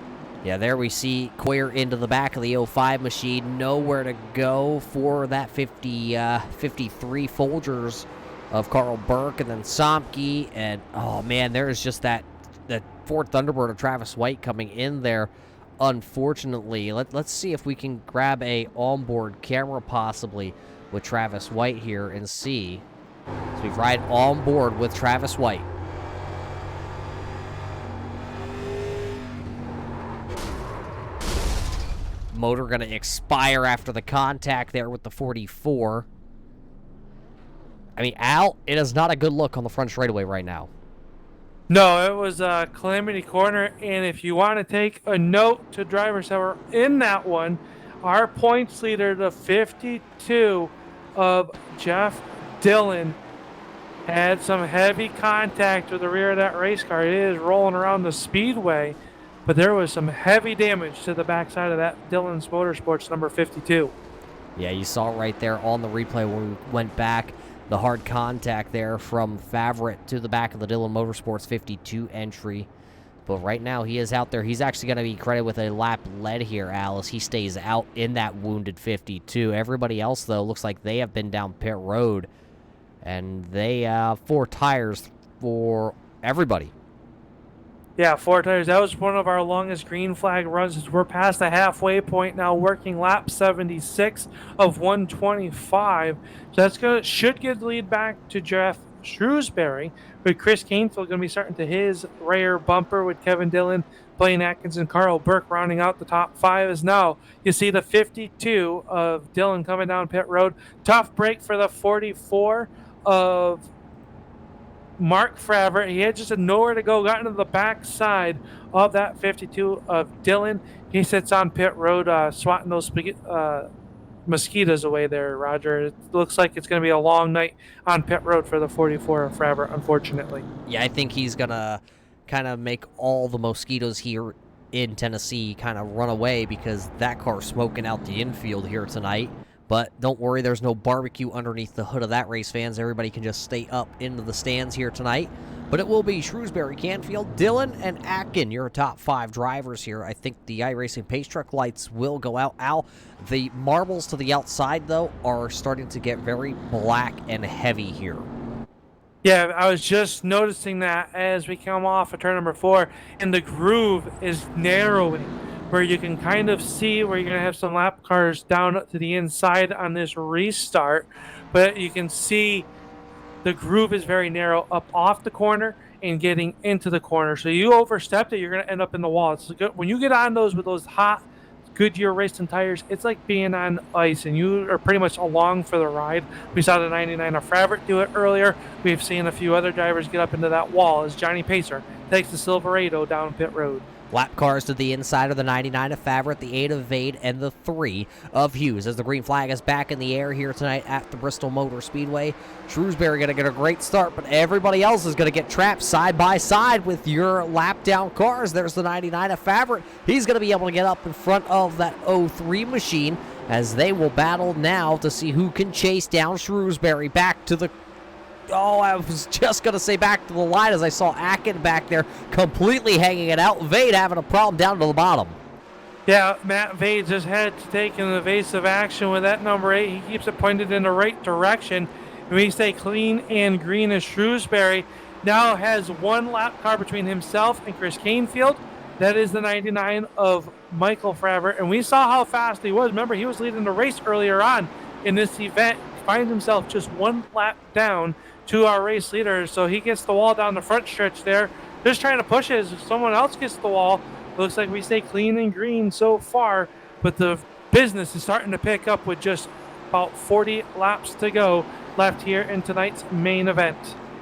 Yeah, there we see Coyer into the back of the 05 machine. Nowhere to go for that 53 Folgers of Carl Burke, and then Somke, and oh man, there's just that Ford Thunderbird of Travis White coming in there. Unfortunately, let's see if we can grab a onboard camera possibly with Travis White here and see. So we ride on board with Travis White. Motor going to expire after the contact there with the 44. I mean, Al, it is not a good look on the front straightaway right now. No, it was a calamity corner, and if you want to take a note to drivers that were in that one, our points leader, the 52 of Jeff Dillon had some heavy contact with the rear of that race car. It is rolling around the speedway, but there was some heavy damage to the backside of that Dillon's Motorsports number 52. Yeah, you saw it right there on the replay when we went back. The hard contact there from Favorite to the back of the Dillon Motorsports 52 entry. But right now, he is out there. He's actually going to be credited with a lap led here, Alice. He stays out in that wounded 52. Everybody else, though, looks like they have been down pit road. And they, 4 tires for everybody. Yeah, 4 tires. That was one of our longest green flag runs. As we're past the halfway point now, working lap 76 of 125. So that's should give the lead back to Jeff Shrewsbury, with Chris Canfield going to be starting to his rear bumper with Kevin Dillon, Blaine Atkins, and Carl Burke rounding out the top 5. As now you see the 52 of Dillon coming down pit road. Tough break for the 44 of Mark Favorite. He had just nowhere to go, got into the backside of that 52 of Dillon. He sits on pit road, swatting those mosquitoes away there, Roger. It looks like it's going to be a long night on pit road for the 44 of Favorite, unfortunately. Yeah, I think he's going to kind of make all the mosquitoes here in Tennessee kind of run away, because that car's smoking out the infield here tonight. But don't worry, there's no barbecue underneath the hood of that race, fans. Everybody can just stay up into the stands here tonight. But it will be Shrewsbury, Canfield, Dillon, and Atkin, your top 5 drivers here. I think the iRacing Pace Truck lights will go out. Al, the marbles to the outside, though, are starting to get very black and heavy here. Yeah, I was just noticing that as we come off of turn number 4, and the groove is narrowing, where you can kind of see where you're going to have some lap cars down to the inside on this restart, but you can see the groove is very narrow up off the corner and getting into the corner. So you overstepped it, you're going to end up in the wall. It's good. When you get on those with those hot Goodyear racing tires, it's like being on ice, and you are pretty much along for the ride. We saw the 99 of Favorite do it earlier. We've seen a few other drivers get up into that wall as Johnny Pacer takes the Silverado down pit road. Lap cars to the inside of the 99 of Favorite, the 8 of Vade, and the 3 of Hughes, as the green flag is back in the air here tonight at the Bristol Motor Speedway. Shrewsbury going to get a great start, but everybody else is going to get trapped side by side with your lap down cars. There's the 99 of Favorite. He's going to be able to get up in front of that 03 machine, as they will battle now to see who can chase down Shrewsbury back to the... Oh, I was just going to say back to the line, as I saw Atkin back there completely hanging it out. Vade having a problem down to the bottom. Yeah, Matt Vade just had to take an evasive action with that number 8. He keeps it pointed in the right direction. And we stay clean and green as Shrewsbury now has 1 lap car between himself and Chris Canfield. That is the 99 of Michael Favorite. And we saw how fast he was. Remember, he was leading the race earlier on in this event. Finds himself just 1 lap down to our race leader, so he gets the wall down the front stretch there, just trying to push it. If someone else gets the wall, it looks like we stay clean and green so far, but the business is starting to pick up with just about 40 laps to go left here in tonight's main event.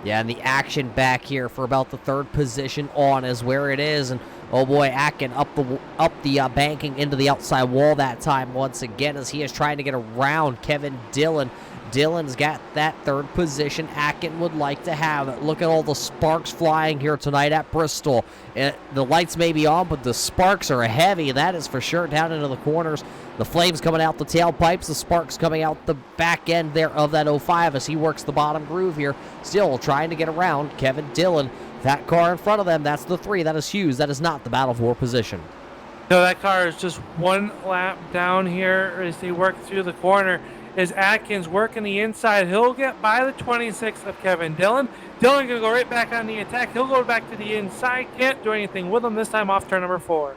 Yeah, and the action back here for about the 3rd position on is where it is, and oh boy, Atkin up the banking into the outside wall that time once again, as he is trying to get around Kevin Dillon. Dillon's got that 3rd position Atkin would like to have it. Look at all the sparks flying here tonight at Bristol. The lights may be on, but the sparks are heavy, that is for sure, down into the corners. The flames coming out the tailpipes, the sparks coming out the back end there of that 05 as he works the bottom groove here. Still trying to get around Kevin Dillon. That car in front of them, that's the 3. That is Hughes. That is not the battle for position. No, that car is just 1 lap down here as they work through the corner. As Atkins working the inside, he'll get by the 26 of Kevin Dillon. Dillon going to go right back on the attack. He'll go back to the inside. Can't do anything with him this time off turn number 4.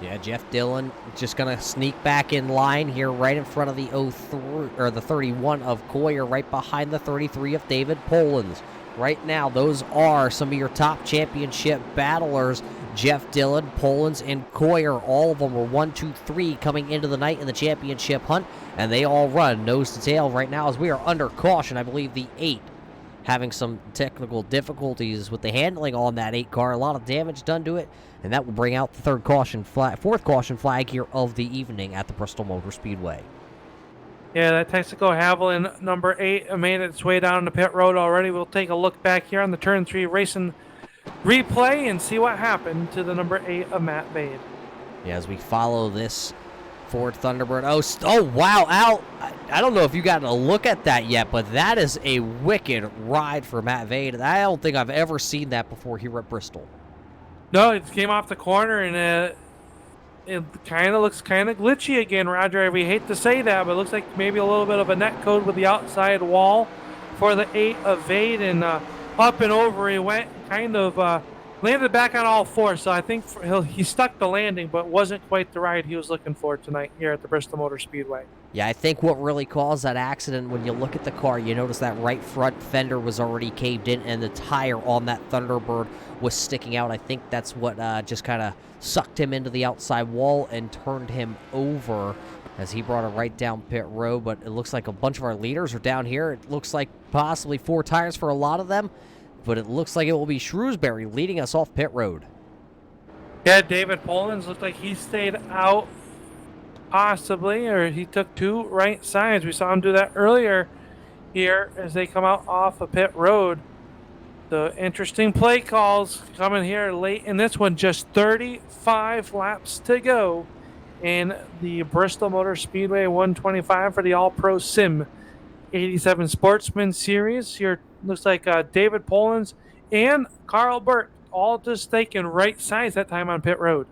Yeah, Jeff Dillon just going to sneak back in line here right in front of the 03 or the 31 of Coyer, right behind the 33 of David Polans. Right now, those are some of your top championship battlers. Jeff Dillon, Polans, and Coyer, all of them were 1, 2, 3 coming into the night in the championship hunt, and they all run nose to tail right now as we are under caution. I believe the 8 having some technical difficulties with the handling on that 8 car. A lot of damage done to it, and that will bring out the 4th caution flag here of the evening at the Bristol Motor Speedway. Yeah, that Texaco Haviland number 8 made its way down the pit road already. We'll take a look back here on the turn 3 racing replay and see what happened to the number 8 of Matt Vade. Yeah, as we follow this Ford Thunderbird. Oh, wow, Al. I don't know if you got a look at that yet, but that is a wicked ride for Matt Vade. I don't think I've ever seen that before here at Bristol. No, it came off the corner, and it kind of looks kind of glitchy again, Roger. We hate to say that, but it looks like maybe a little bit of a net code with the outside wall for the 8 of Vade, and up and over he went, kind of landed back on all fours. So I think he stuck the landing, but wasn't quite the ride he was looking for tonight here at the Bristol Motor Speedway. Yeah, I think what really caused that accident, when you look at the car, you notice that right front fender was already caved in and the tire on that Thunderbird was sticking out. I think that's what just kind of sucked him into the outside wall and turned him over as he brought it right down pit road. But it looks like a bunch of our leaders are down here. It looks like possibly 4 tires for a lot of them, but it looks like it will be Shrewsbury leading us off pit road. Yeah, David Polans looked like he stayed out possibly, or he took 2 right sides. We saw him do that earlier here as they come out off of pit road. The interesting play calls coming here late in this one. Just 35 laps to go in the Bristol Motor Speedway 125 for the All-Pro Sim 87 Sportsman Series. Here looks like David Polans and Carl Burke all just taking right sides that time on pit road.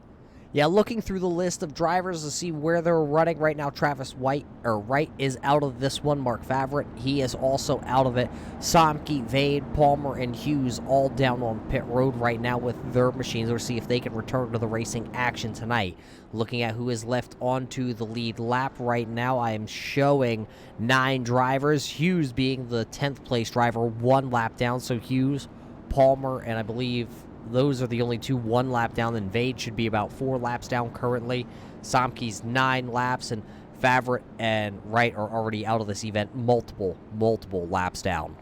Yeah, looking through the list of drivers to see where they're running right now, Travis Wright is out of this one. Mark Favorite, he is also out of it. Somke, Vade, Palmer, and Hughes all down on pit road right now with their machines. We'll see if they can return to the racing action tonight. Looking at who is left onto the lead lap right now, I am showing 9 drivers. Hughes being the 10th place driver, 1 lap down. So Hughes, Palmer, and I believe those are the only 2 1 lap down. Then Vade should be about 4 laps down currently. Somke's 9 laps, and Favorite and Wright are already out of this event multiple laps down.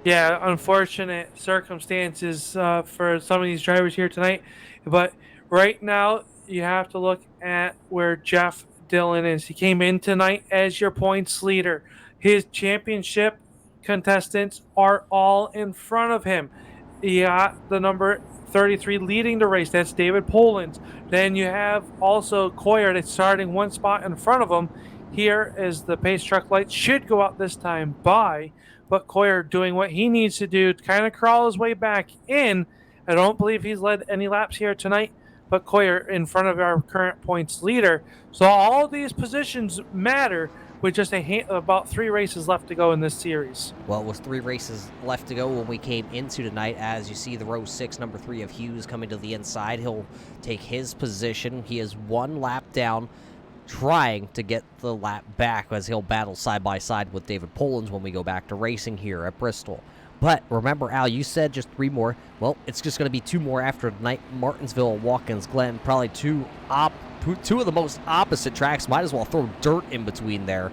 Yeah, unfortunate circumstances for some of these drivers here tonight. But right now, you have to look at where Jeff Dillon is. He came in tonight as your points leader. His championship contestants are all in front of him. You got the number 33 leading the race. That's David Polans. Then you have also Coyer that's starting 1 spot in front of him. Here is the pace truck light should go out this time by, but Coyer doing what he needs to do to kind of crawl his way back in. I don't believe he's led any laps here tonight, but Coyer in front of our current points leader. So all these positions matter with just about 3 races left to go in this series. Well, it was 3 races left to go when we came into tonight. As you see the row 6, number 3 of Hughes coming to the inside. He'll take his position. He is 1 lap down, trying to get the lap back as he'll battle side by side with David Polans when we go back to racing here at Bristol. But remember, Al, you said just 3 more. Well, it's just going to be 2 more after tonight. Martinsville, Watkins Glen, probably two of the most opposite tracks. Might as well throw dirt in between there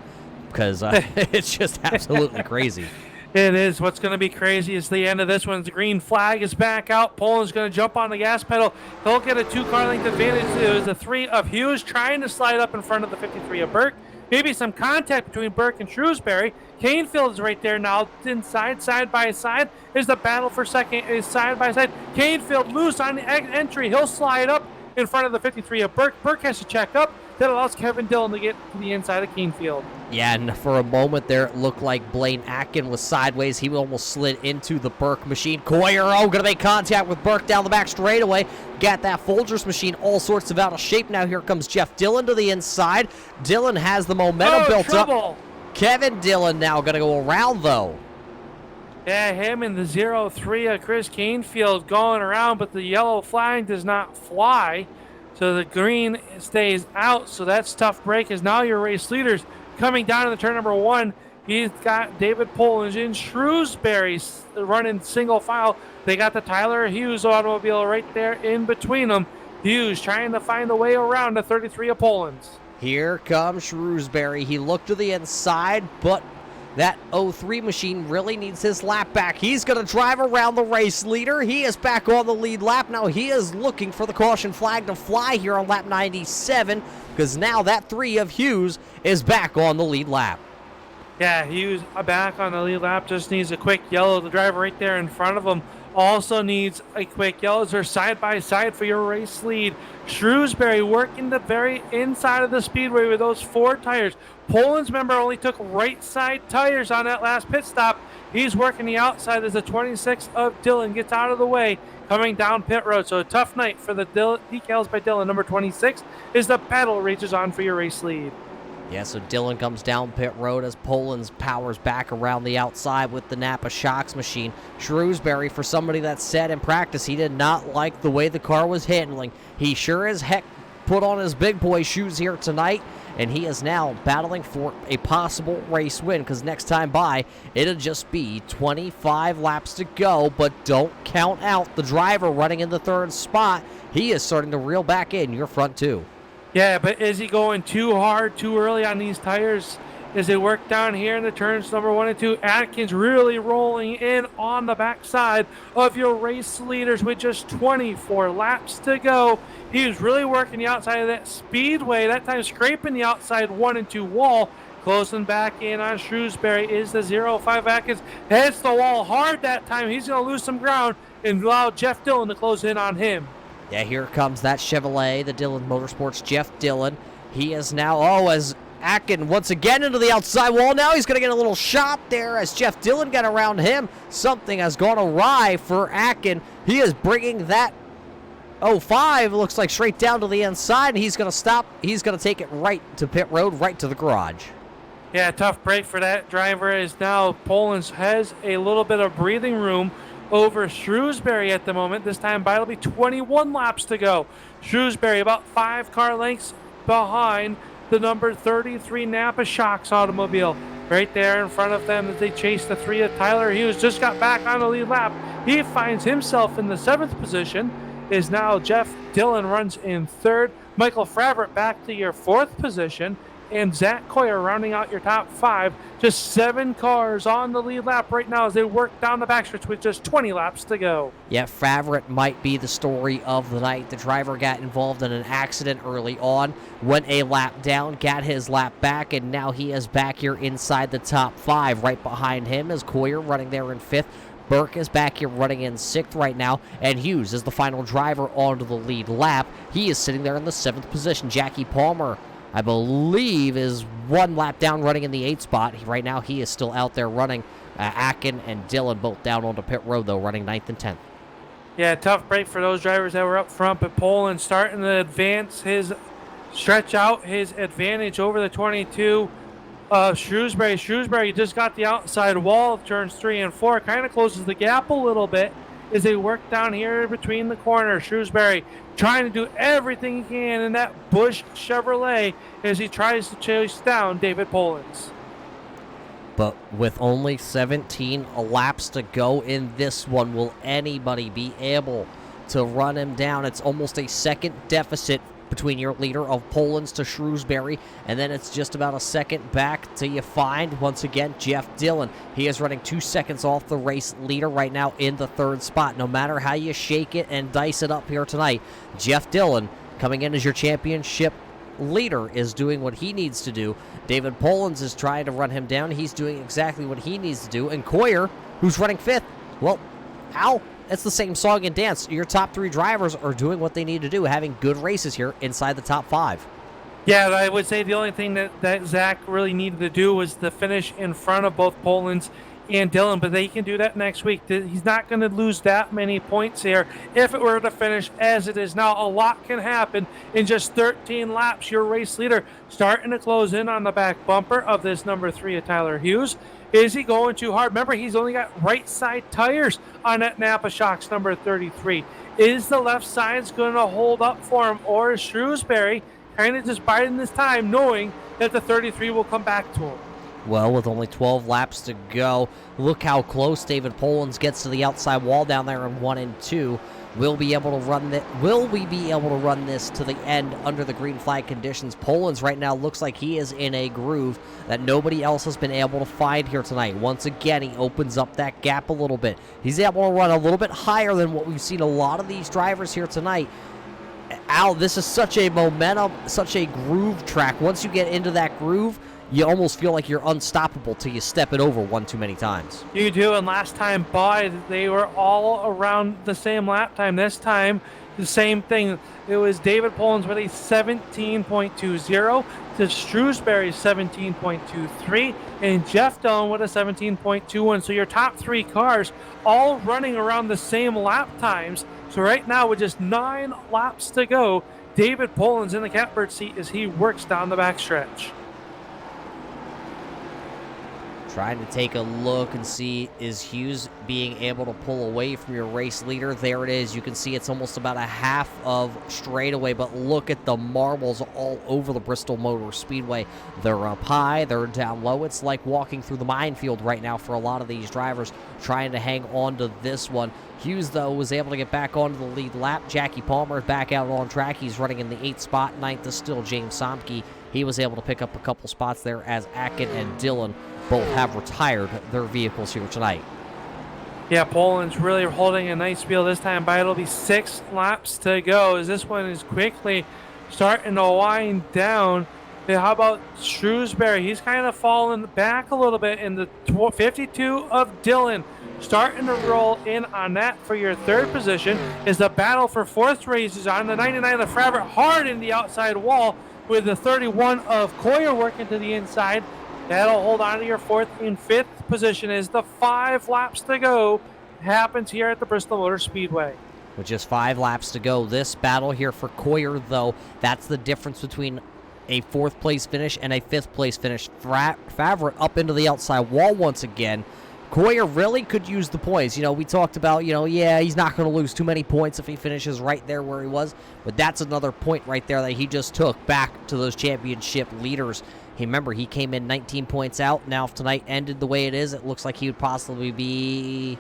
because it's just absolutely crazy. It is. What's going to be crazy is the end of this one. The green flag is back out. Poland's going to jump on the gas pedal. He'll get a 2-car length advantage. It was the 3 of Hughes trying to slide up in front of the 53 of Burke. Maybe some contact between Burke and Shrewsbury. Canefield is right there now. Inside, side by side. Is the battle for second. Is side by side. Canefield loose on the entry. He'll slide up in front of the 53 of Burke. Burke has to check up. That allows Kevin Dillon to get to the inside of Canefield. Yeah, and for a moment there, it looked like Blaine Atkin was sideways. He almost slid into the Burke machine. Coyer, going to make contact with Burke down the back straightaway. Got that Folgers machine all sorts of out of shape. Now here comes Jeff Dillon to the inside. Dillon has the momentum built up. Kevin Dillon now going to go around, though. Yeah, him and the 0-3 of Chris Canefield going around, but the yellow flag does not fly. So the green stays out. So that's tough break as now your race leaders coming down to the turn number 1. He's got David Polans in Shrewsbury running single file. They got the Tyler Hughes automobile right there in between them. Hughes trying to find a way around the 33 of Polans. Here comes Shrewsbury. He looked to the inside, but That 03 machine really needs his lap back. He's going to drive around the race leader. He is back on the lead lap. Now he is looking for the caution flag to fly here on lap 97, because now that 3 of Hughes is back on the lead lap. Yeah, Hughes back on the lead lap, just needs a quick yellow. The driver right there in front of him also needs a quick yellow. They're side by side for your race lead. Shrewsbury working the very inside of the speedway with those 4 tires. Poland's member only took right side tires on that last pit stop. He's working the outside as the 26 of Dillon gets out of the way coming down pit road. So a tough night for the decals by Dillon. Number 26 is the battle rages on for your race lead. Yeah, so Dillon comes down pit road as Poland's powers back around the outside with the Napa Shocks machine. Shrewsbury, for somebody that said in practice he did not like the way the car was handling, he sure as heck put on his big boy shoes here tonight, and he is now battling for a possible race win, because next time by, it'll just be 25 laps to go, but don't count out the driver running in the 3rd spot. He is starting to reel back in your front 2. Yeah, but is he going too hard, too early on these tires? As they work down here in the turns number 1 and 2, Atkins really rolling in on the backside of your race leaders with just 24 laps to go. He was really working the outside of that speedway, that time scraping the outside 1 and 2 wall. Closing back in on Shrewsbury is the 05 Atkins. Hits the wall hard that time. He's going to lose some ground and allow Jeff Dillon to close in on him. Yeah, here comes that Chevrolet, the Dillon Motorsports Jeff Dillon. He is now, as Atkin once again into the outside wall. Now he's going to get a little shot there as Jeff Dillon got around him. Something has gone awry for Atkin. He is bringing that 05, looks like, straight down to the inside, and he's going to stop. He's going to take it right to pit road, right to the garage. Yeah, tough break for that driver as now Poland has a little bit of breathing room over Shrewsbury at the moment. This time by it'll be 21 laps to go. Shrewsbury about 5 car lengths behind the number 33 Napa Shocks automobile. Right there in front of them as they chase the 3 of Tyler Hughes. Just got back on the lead lap. He finds himself in the 7th position. Is now Jeff Dillon runs in 3rd. Michael Fravert back to your 4th position. And Zach Coyer rounding out your top 5. Just 7 cars on the lead lap right now as they work down the backstretch with just 20 laps to go. Yeah, Fravert might be the story of the night. The driver got involved in an accident early on, went a lap down, got his lap back, and now he is back here inside the top 5. Right behind him is Coyer running there in 5th. Burke is back here running in 6th right now, and Hughes is the final driver onto the lead lap. He is sitting there in the 7th position. Jackie Palmer, I believe, is 1 lap down running in the 8th spot. Right now he is still out there running. Atkin and Dillon both down onto pit road, though, running 9th and 10th. Yeah, tough break for those drivers that were up front, but Poland starting to stretch out his advantage over the 22 of Shrewsbury. Shrewsbury just got the outside wall of turns 3 and 4, kind of closes the gap a little bit as they work down here between the corners. Shrewsbury trying to do everything he can in that Busch Chevrolet as he tries to chase down David Polans. But with only 17 laps to go in this one, will anybody be able to run him down? It's almost a second deficit between your leader of Polans to Shrewsbury, and then it's just about a second back till you find, once again, Jeff Dillon. He is running 2 seconds off the race leader right now in the 3rd spot. No matter how you shake it and dice it up here tonight, Jeff Dillon, coming in as your championship leader, is doing what he needs to do. David Polans is trying to run him down. He's doing exactly what he needs to do. And Coyer, who's running 5th, well, Al, it's the same song and dance. Your top 3 drivers are doing what they need to do, having good races here inside the top 5. Yeah, I would say the only thing that Zach really needed to do was to finish in front of both Polans and Dillon, but they can do that next week. He's not going to lose that many points here. If it were to finish as it is now, a lot can happen in just 13 laps. Your race leader starting to close in on the back bumper of this number 3 of Tyler Hughes. Is he going too hard? Remember, he's only got right side tires on that Napa Shocks number 33. Is the left side's going to hold up for him, or is Shrewsbury kind of just biding this time, knowing that the 33 will come back to him? Well, with only 12 laps to go, look how close David Polans gets to the outside wall down there in 1 and 2. Will we be able to run this to the end under the green flag conditions? Poland's right now looks like he is in a groove that nobody else has been able to find here tonight. Once again, he opens up that gap a little bit. He's able to run a little bit higher than what we've seen a lot of these drivers here tonight. Al, this is such a momentum, such a groove track. Once you get into that groove, you almost feel like you're unstoppable till you step it over one too many times. You do, and last time by, they were all around the same lap time. This time, the same thing. It was David Pollins with a 17.20 to Shrewsbury's 17.23, and Jeff Dillon with a 17.21. So your top three cars all running around the same lap times. So right now, with just 9 laps to go, David Pollins in the catbird seat as he works down the backstretch. Trying to take a look and see, is Hughes being able to pull away from your race leader? There it is. You can see it's almost about a half of straightaway, but look at the marbles all over the Bristol Motor Speedway. They're up high, they're down low. It's like walking through the minefield right now for a lot of these drivers trying to hang on to this one. Hughes, though, was able to get back onto the lead lap. Jackie Palmer back out on track. He's running in the 8th spot. 9th is still James Somke. He was able to pick up a couple spots there as Atkin and Dillon both have retired their vehicles here tonight. Yeah, Poland's really holding a nice field this time, but it'll be 6 laps to go as this one is quickly starting to wind down. And how about Shrewsbury? He's kind of fallen back a little bit in the 52 of Dillon. Starting to roll in on that for your 3rd position is the battle for 4th races on. The 99 of Fravert hard in the outside wall with the 31 of Coyer working to the inside. That'll hold on to your 4th and 5th position as the 5 laps to go happens here at the Bristol Motor Speedway. With just 5 laps to go, this battle here for Coyer, though, that's the difference between a 4th place finish and a 5th place finish. Favre up into the outside wall once again. Coyer really could use the points. You know, we talked about, yeah, he's not going to lose too many points if he finishes right there where he was. But that's another point right there that he just took back to those championship leaders. Remember, he came in 19 points out. Now, if tonight ended the way it is, it looks like he would possibly be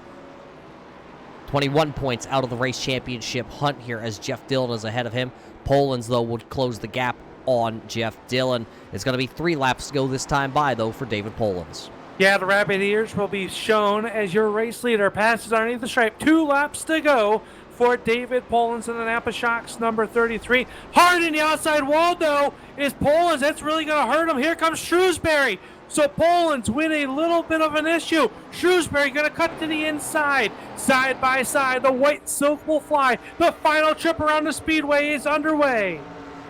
21 points out of the race championship hunt here as Jeff Dillon is ahead of him. Poland's, though, would close the gap on Jeff Dillon. It's going to be 3 laps to go this time by, though, for David Poland's. Yeah, the rapid ears will be shown as your race leader passes underneath the stripe. 2 laps to go for David Pollins in the Napa Shocks, number 33. Hard in the outside wall, though, is Pollins. That's really going to hurt him. Here comes Shrewsbury. So Pollins with a little bit of an issue. Shrewsbury going to cut to the inside. Side by side, the white silk will fly. The final trip around the speedway is underway.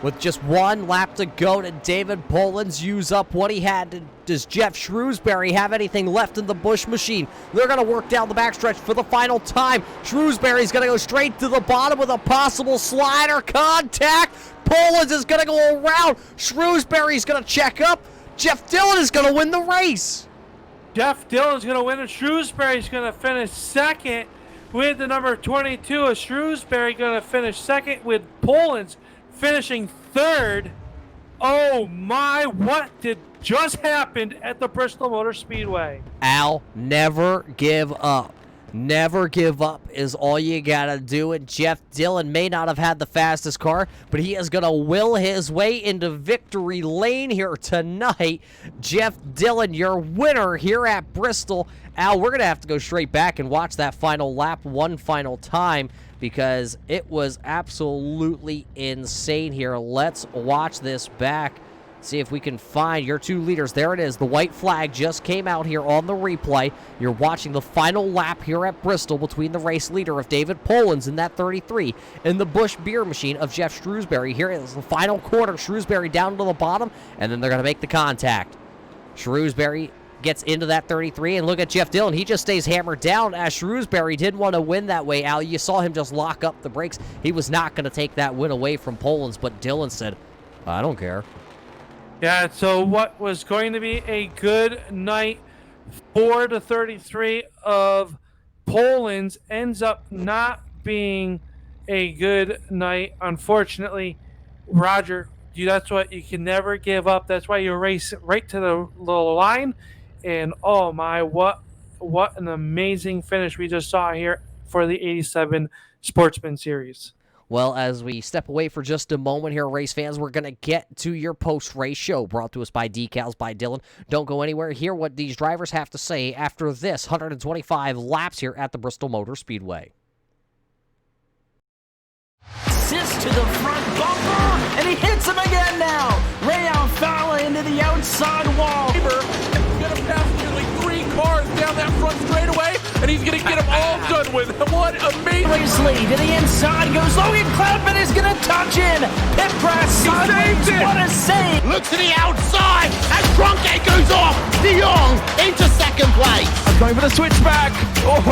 With just 1 lap to go, did David Pollins use up what he had? Does Jeff Shrewsbury have anything left in the Busch machine? They're going to work down the backstretch for the final time. Shrewsbury's going to go straight to the bottom with a possible slider contact. Pollins is going to go around. Shrewsbury's going to check up. Jeff Dillon is going to win the race. Jeff Dillon's going to win, and Shrewsbury's going to finish 2nd with the number 22. Of Shrewsbury going to finish 2nd with Pollins finishing 3rd. Oh my, what did just happened at the Bristol Motor Speedway? Al, never give up. Never give up is all you gotta do. And Jeff Dillon may not have had the fastest car, but he is gonna will his way into victory lane here tonight. Jeff Dillon, your winner here at Bristol. Al, we're gonna have to go straight back and watch that final lap one final time because it was absolutely insane here. Let's watch this back. See if we can find your 2 leaders. There it is. The white flag just came out here on the replay. You're watching the final lap here at Bristol between the race leader of David Pollins in that 33 and the Busch beer machine of Jeff Shrewsbury. Here is the final quarter. Shrewsbury down to the bottom, and then they're going to make the contact. Shrewsbury gets into that 33, and look at Jeff Dillon. He just stays hammered down as Shrewsbury didn't want to win that way, Al. You saw him just lock up the brakes. He was not going to take that win away from Pollins, but Dillon said, I don't care. Yeah, so what was going to be a good night for the 33 of Pollins ends up not being a good night, unfortunately. Roger, that's what you can never give up. That's why you race right to the line. And oh my, what an amazing finish we just saw here for the 87 Sportsman Series. Well, as we step away for just a moment here, race fans, we're going to get to your post-race show brought to us by Decals by Dylan. Don't go anywhere. Hear what these drivers have to say after this 125 laps here at the Bristol Motor Speedway. Assist to the front bumper, and he hits him again now. Ray Alfala into the outside wall. Gonna pass nearly 3 cars down that front straightaway, and he's gonna get them all done with. What amazing! Racely to the inside goes Logan Clapton is gonna touch in. Pit press sideways. What a save! Look to the outside as Cronkite goes off. De Jong into second place. Going for the switchback. Oh,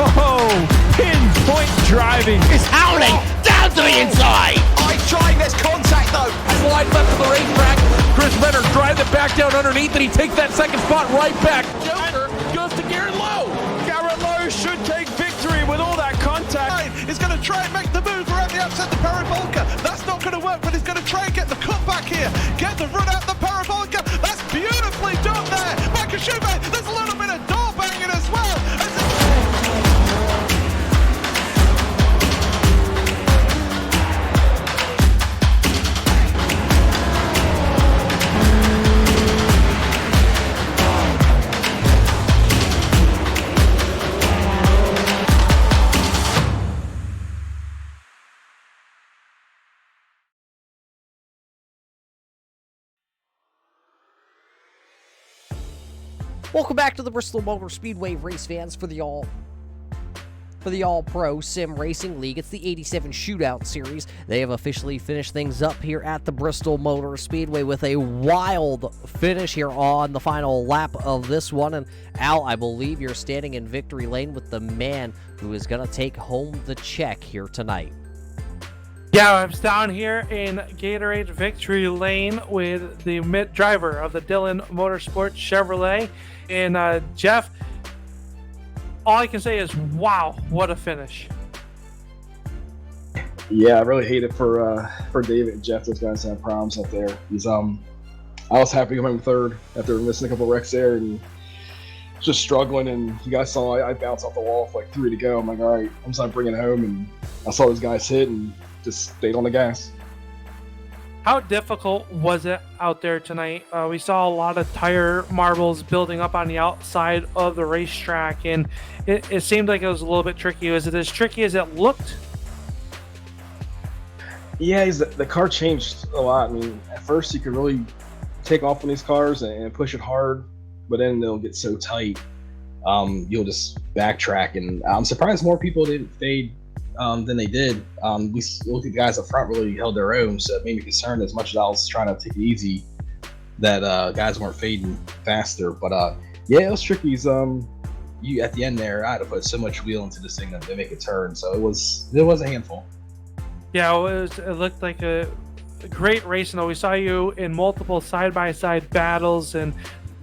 pinpoint driving. It's howling down to the inside. Trying this contact though. Slide left of the racetrack. Chris Leonard drives it back down underneath, and he takes that second spot right back. Joker goes to Garrett Lowe. Garrett Lowe should take victory with all that contact. He's going to try and make the move around the outside the parabolica. That's not going to work, but he's going to try and get the cut back here. Get the run out the parabolica. That's beautifully done there. Michael Schubert, there's a little bit of door banging as well. Welcome back to the Bristol Motor Speedway, race fans, for the All-Pro Sim Racing League. It's the 87 Shootout Series. They have officially finished things up here at the Bristol Motor Speedway with a wild finish here on the final lap of this one. And Al, I believe you're standing in victory lane with the man who is going to take home the check here tonight. Yeah, I'm down here in Gatorade Victory Lane with the driver of the Dylan Motorsports Chevrolet. And Jeff, all I can say is, wow, what a finish. Yeah, I really hate it for David and Jeff. Those guys have problems up there. I was happy to come in third after missing a couple wrecks there and just struggling. And you guys saw I bounced off the wall with like 3 to go. I'm like, all right, I'm just not bringing it home. And I saw those guys hit and just stayed on the gas. How difficult was it out there tonight? We saw a lot of tire marbles building up on the outside of the racetrack, and it seemed like it was a little bit tricky. Was it as tricky as it looked? Yeah, the car changed a lot. I mean, at first you could really take off on these cars and push it hard, but then they'll get so tight, you'll just backtrack. And I'm surprised more people didn't fade than they did. We looked at the guys up front really held their own, so it made me concerned as much as I was trying to take it easy that guys weren't fading faster. But yeah, it was tricky. You at the end there, I had to put so much wheel into this thing to make it turn, so it was a handful. Yeah, it looked like a great race. We saw you in multiple side-by-side battles and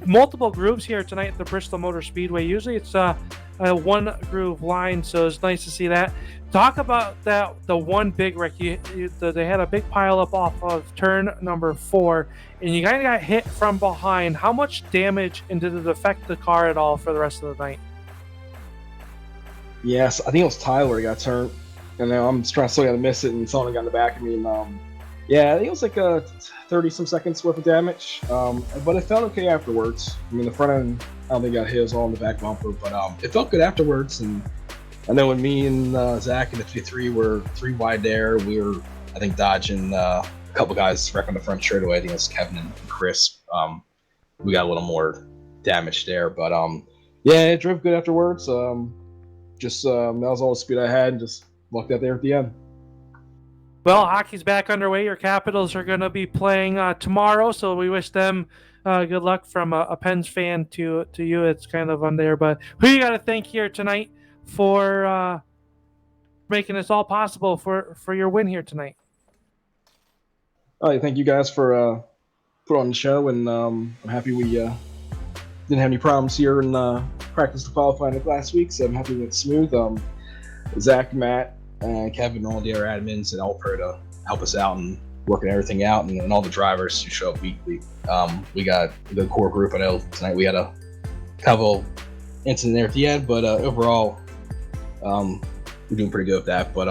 multiple grooves here tonight at the Bristol Motor Speedway. Usually it's a one groove line, so it's nice to see that. Talk about the one big wreck. They had a big pile up off of turn number 4, and you kind of got hit from behind. How much damage, and did it affect the car at all for the rest of the night? Yes, I think it was Tyler who got turned, and I'm still got to miss it, and someone got in the back of me. And yeah, I think it was like 30-some seconds worth of damage, but it felt okay afterwards. I mean, the front end, I don't think got hit. It was all on the back bumper, but it felt good afterwards. And I know when me and Zach and the 53 were 3 wide there, we were, I think, dodging a couple guys wreck on the front straightaway. I think it was Kevin and Chris. We got a little more damage there, but yeah, it drove good afterwards. That was all the speed I had, and just lucked out there at the end. Well, hockey's back underway. Your Capitals are going to be playing tomorrow, so we wish them good luck from a Pens fan to you. It's kind of on there, but who you got to thank here tonight for making this all possible for your win here tonight? All right, thank you guys for putting on the show, and I'm happy we didn't have any problems here in practice to qualifying last week, so I'm happy it went smooth. Zach, Matt, and Kevin, all the other admins at All-Pro to help us out and working everything out, and all the drivers who show up weekly. We got a good core group. I know tonight we had a couple incident there at the end, but overall, we're doing pretty good with that. But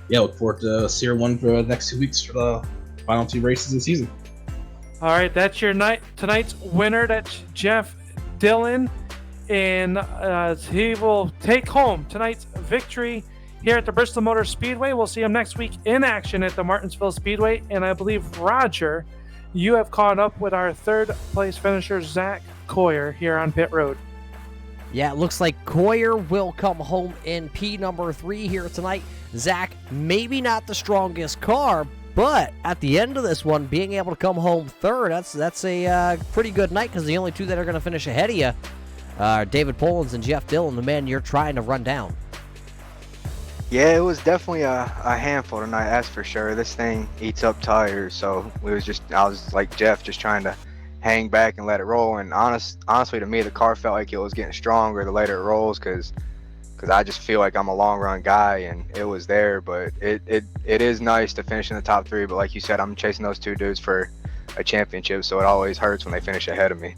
yeah, look forward to Sierra 1 for the next 2 weeks for the final 2 races of the season. All right, that's your tonight's winner. That's Jeff Dillon, and he will take home tonight's victory here at the Bristol Motor Speedway. We'll see him next week in action at the Martinsville Speedway. And I believe, Roger, you have caught up with our third place finisher, Zach Coyer, here on pit road. Yeah, it looks like Coyer will come home in P number 3 here tonight. Zach, maybe not the strongest car, but at the end of this one, being able to come home third, that's a pretty good night, because the only two that are going to finish ahead of you are David Polans and Jeff Dillon, the men you're trying to run down. Yeah, it was definitely a handful tonight, that's for sure. This thing eats up tires, so I was like Jeff, just trying to hang back and let it roll. And honestly, to me, the car felt like it was getting stronger the later it rolls, because I just feel like I'm a long run guy, and it was there. But it is nice to finish in the top 3. But like you said, I'm chasing those 2 dudes for a championship, so it always hurts when they finish ahead of me.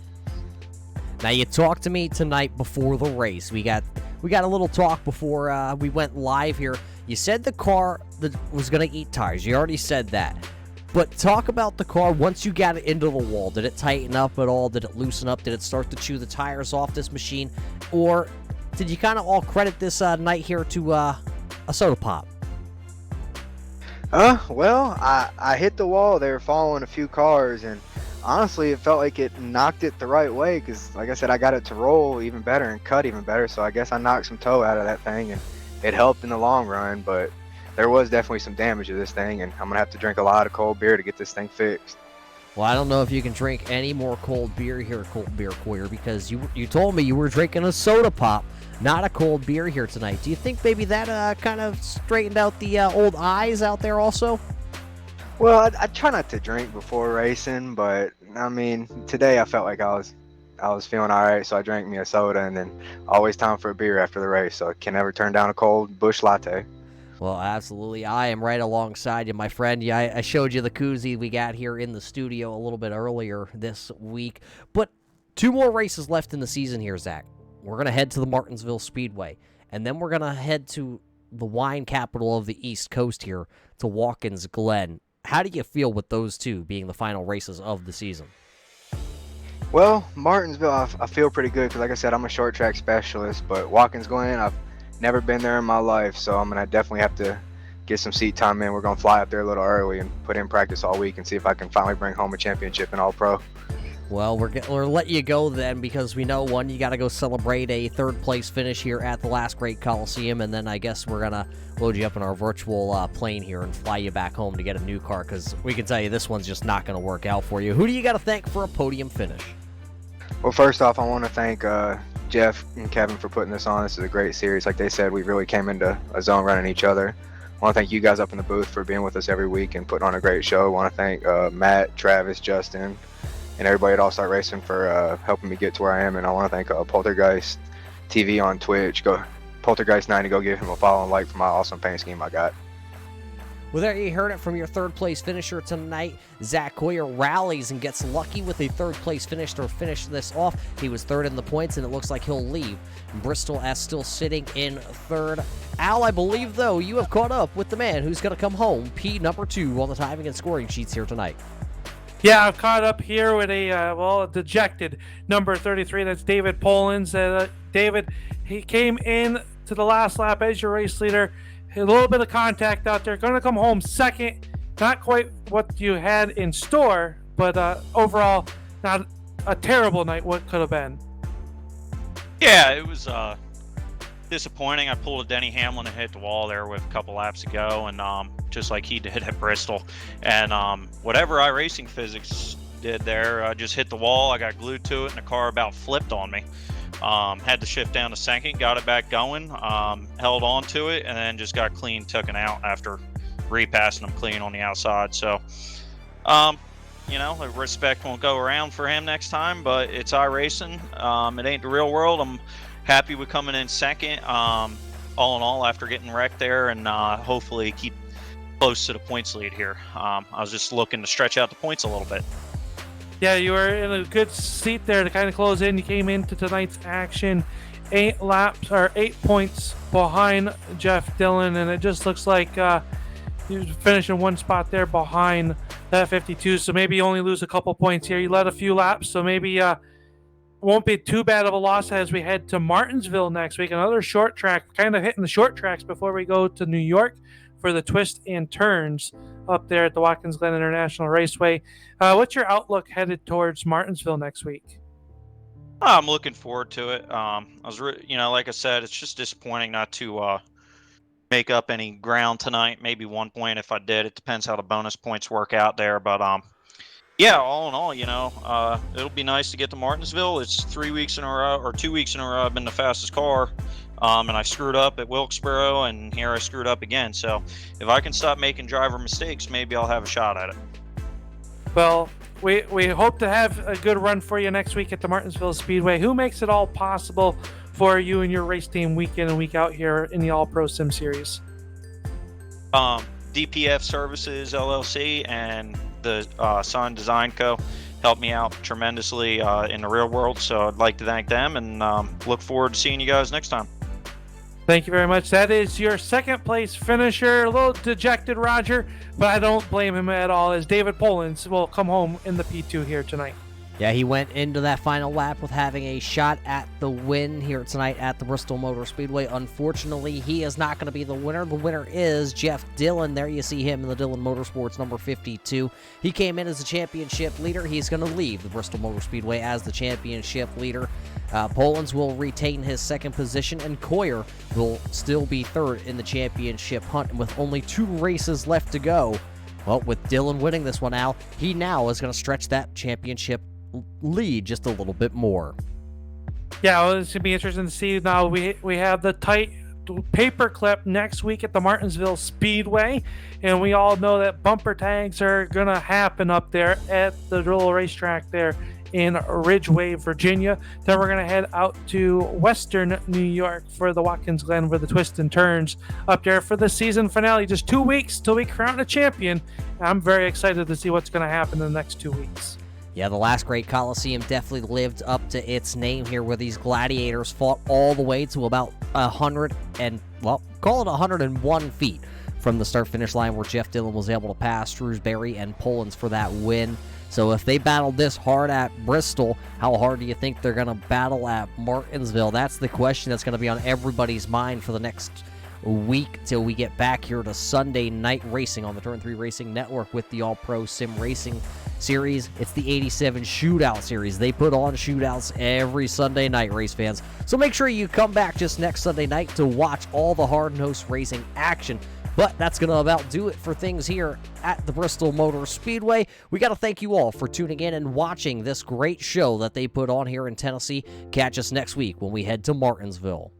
Now, you talked to me tonight before the race. We got a little talk before we went live here. You said the car that was going to eat tires. You already said that. But talk about the car once you got it into the wall. Did it tighten up at all? Did it loosen up? Did it start to chew the tires off this machine? Or did you kind of all credit this night here to a soda pop? Well, I hit the wall there following a few cars, and honestly, it felt like it knocked it the right way, because like I said, I got it to roll even better and cut even better, so I guess I knocked some toe out of that thing, and it helped in the long run. But there was definitely some damage to this thing, and I'm gonna have to drink a lot of cold beer to get this thing fixed. Well, I don't know if you can drink any more cold beer here, Cold Beer Coyer, because you told me you were drinking a soda pop, not a cold beer here tonight. Do you think maybe that kind of straightened out the old eyes out there also? Well, I try not to drink before racing, but I mean, today I felt like I was feeling all right, so I drank me a soda, and then always time for a beer after the race, so I can never turn down a cold Busch Latte. Well, absolutely. I am right alongside you, my friend. Yeah, I showed you the koozie we got here in the studio a little bit earlier this week. But 2 more races left in the season here, Zach. We're going to head to the Martinsville Speedway, and then we're going to head to the wine capital of the East Coast here to Watkins Glen. How do you feel with those 2 being the final races of the season? Well, Martinsville, I feel pretty good, because like I said, I'm a short track specialist, but Watkins Glen, I've never been there in my life, so I'm going to definitely have to get some seat time in. We're going to fly up there a little early and put in practice all week and see if I can finally bring home a championship in All-Pro. Well, we'll let you go then, because we know, one, you got to go celebrate a 3rd place finish here at the last Great Coliseum, and then I guess we're going to load you up in our virtual plane here and fly you back home to get a new car, because we can tell you this one's just not going to work out for you. Who do you got to thank for a podium finish? Well, first off, I want to thank Jeff and Kevin for putting this on. This is a great series. Like they said, we really came into a zone running each other. I want to thank you guys up in the booth for being with us every week and putting on a great show. I want to thank Matt, Travis, Justin, and everybody at All Star Racing for helping me get to where I am. And I want to thank Poltergeist TV on Twitch. Go Poltergeist90. Go give him a follow and like for my awesome paint scheme I got. Well, there you heard it from your 3rd place finisher tonight. Zach Coyer rallies and gets lucky with a 3rd place finish to finish this off. He was 3rd in the points, and it looks like he'll leave Bristol as still sitting in 3rd. Al, I believe, though, you have caught up with the man who's going to come home, P number 2 on the timing and scoring sheets here tonight. Yeah, I've caught up here with a dejected number 33. That's David Polans. David, he came in to the last lap as your race leader. A little bit of contact out there. Going to come home 2nd. Not quite what you had in store, but overall, not a terrible night. What could have been? Yeah, it was disappointing. I pulled a Denny Hamlin and hit the wall there with a couple laps to go, and just like he did at Bristol. And whatever iRacing physics did there, just hit the wall. I got glued to it, and the car about flipped on me. Had to shift down to 2nd, got it back going, held on to it, and then just got clean taken out after repassing them clean on the outside. So, the respect won't go around for him next time, but it's iRacing. It ain't the real world. I'm happy with coming in 2nd, all in all, after getting wrecked there, and hopefully keep close to the points lead here. I was just looking to stretch out the points a little bit. Yeah, you were in a good seat there to kind of close in. You came into tonight's action 8 points behind Jeff Dillon, and it just looks like you finishing one spot there behind that 52. So maybe you only lose a couple points here. You led a few laps, so maybe won't be too bad of a loss as we head to Martinsville next week. Another short track, kind of hitting the short tracks before we go to New York for the twists and turns up there at the Watkins Glen International Raceway. What's your outlook headed towards Martinsville next week? I'm looking forward to it. Like I said, it's just disappointing not to make up any ground tonight. Maybe 1 point if I did. It depends how the bonus points work out there. But yeah, all in all, it'll be nice to get to Martinsville. It's 3 weeks in a row, or 2 weeks in a row, I've been the fastest car. And I screwed up at Wilkesboro, and here I screwed up again. So if I can stop making driver mistakes, maybe I'll have a shot at it. Well, we hope to have a good run for you next week at the Martinsville Speedway. Who makes it all possible for you and your race team week in and week out here in the All Pro Sim Series? DPF Services LLC and the Sun Design Co. helped me out tremendously in the real world. So I'd like to thank them, and look forward to seeing you guys next time. Thank you very much. That is your second place finisher. A little dejected, Roger, but I don't blame him at all, as David Polens will come home in the P2 here tonight. Yeah, he went into that final lap with having a shot at the win here tonight at the Bristol Motor Speedway. Unfortunately, he is not going to be the winner. The winner is Jeff Dillon. There you see him in the Dillon Motorsports number 52. He came in as the championship leader. He's going to leave the Bristol Motor Speedway as the championship leader. Polens will retain his second position, and Coyer will still be third in the championship hunt. And with only 2 races left to go, well, with Dillon winning this one out, he now is going to stretch that championship lead just a little bit more. Yeah, well, it's going to be interesting to see. Now we have the tight paperclip next week at the Martinsville Speedway, and we all know that bumper tags are going to happen up there at the little racetrack there in Ridgeway, Virginia. Then we're going to head out to Western New York for the Watkins Glen for the twists and turns up there for the season finale. Just 2 weeks till we crown a champion. I'm very excited to see what's going to happen in the next 2 weeks. Yeah, the last great Coliseum definitely lived up to its name here, where these gladiators fought all the way to about 101 feet from the start-finish line, where Jeff Dillon was able to pass Shrewsbury and Polens for that win. So if they battled this hard at Bristol, how hard do you think they're going to battle at Martinsville? That's the question that's going to be on everybody's mind for the next week till we get back here to Sunday night racing on the Turn 3 Racing Network with the All-Pro Sim Racing Series. It's the 87 Shootout Series. They put on shootouts every Sunday night, race fans. So make sure you come back just next Sunday night to watch all the hard-nosed racing action. But that's going to about do it for things here at the Bristol Motor Speedway. We got to thank you all for tuning in and watching this great show that they put on here in Tennessee. Catch us next week when we head to Martinsville.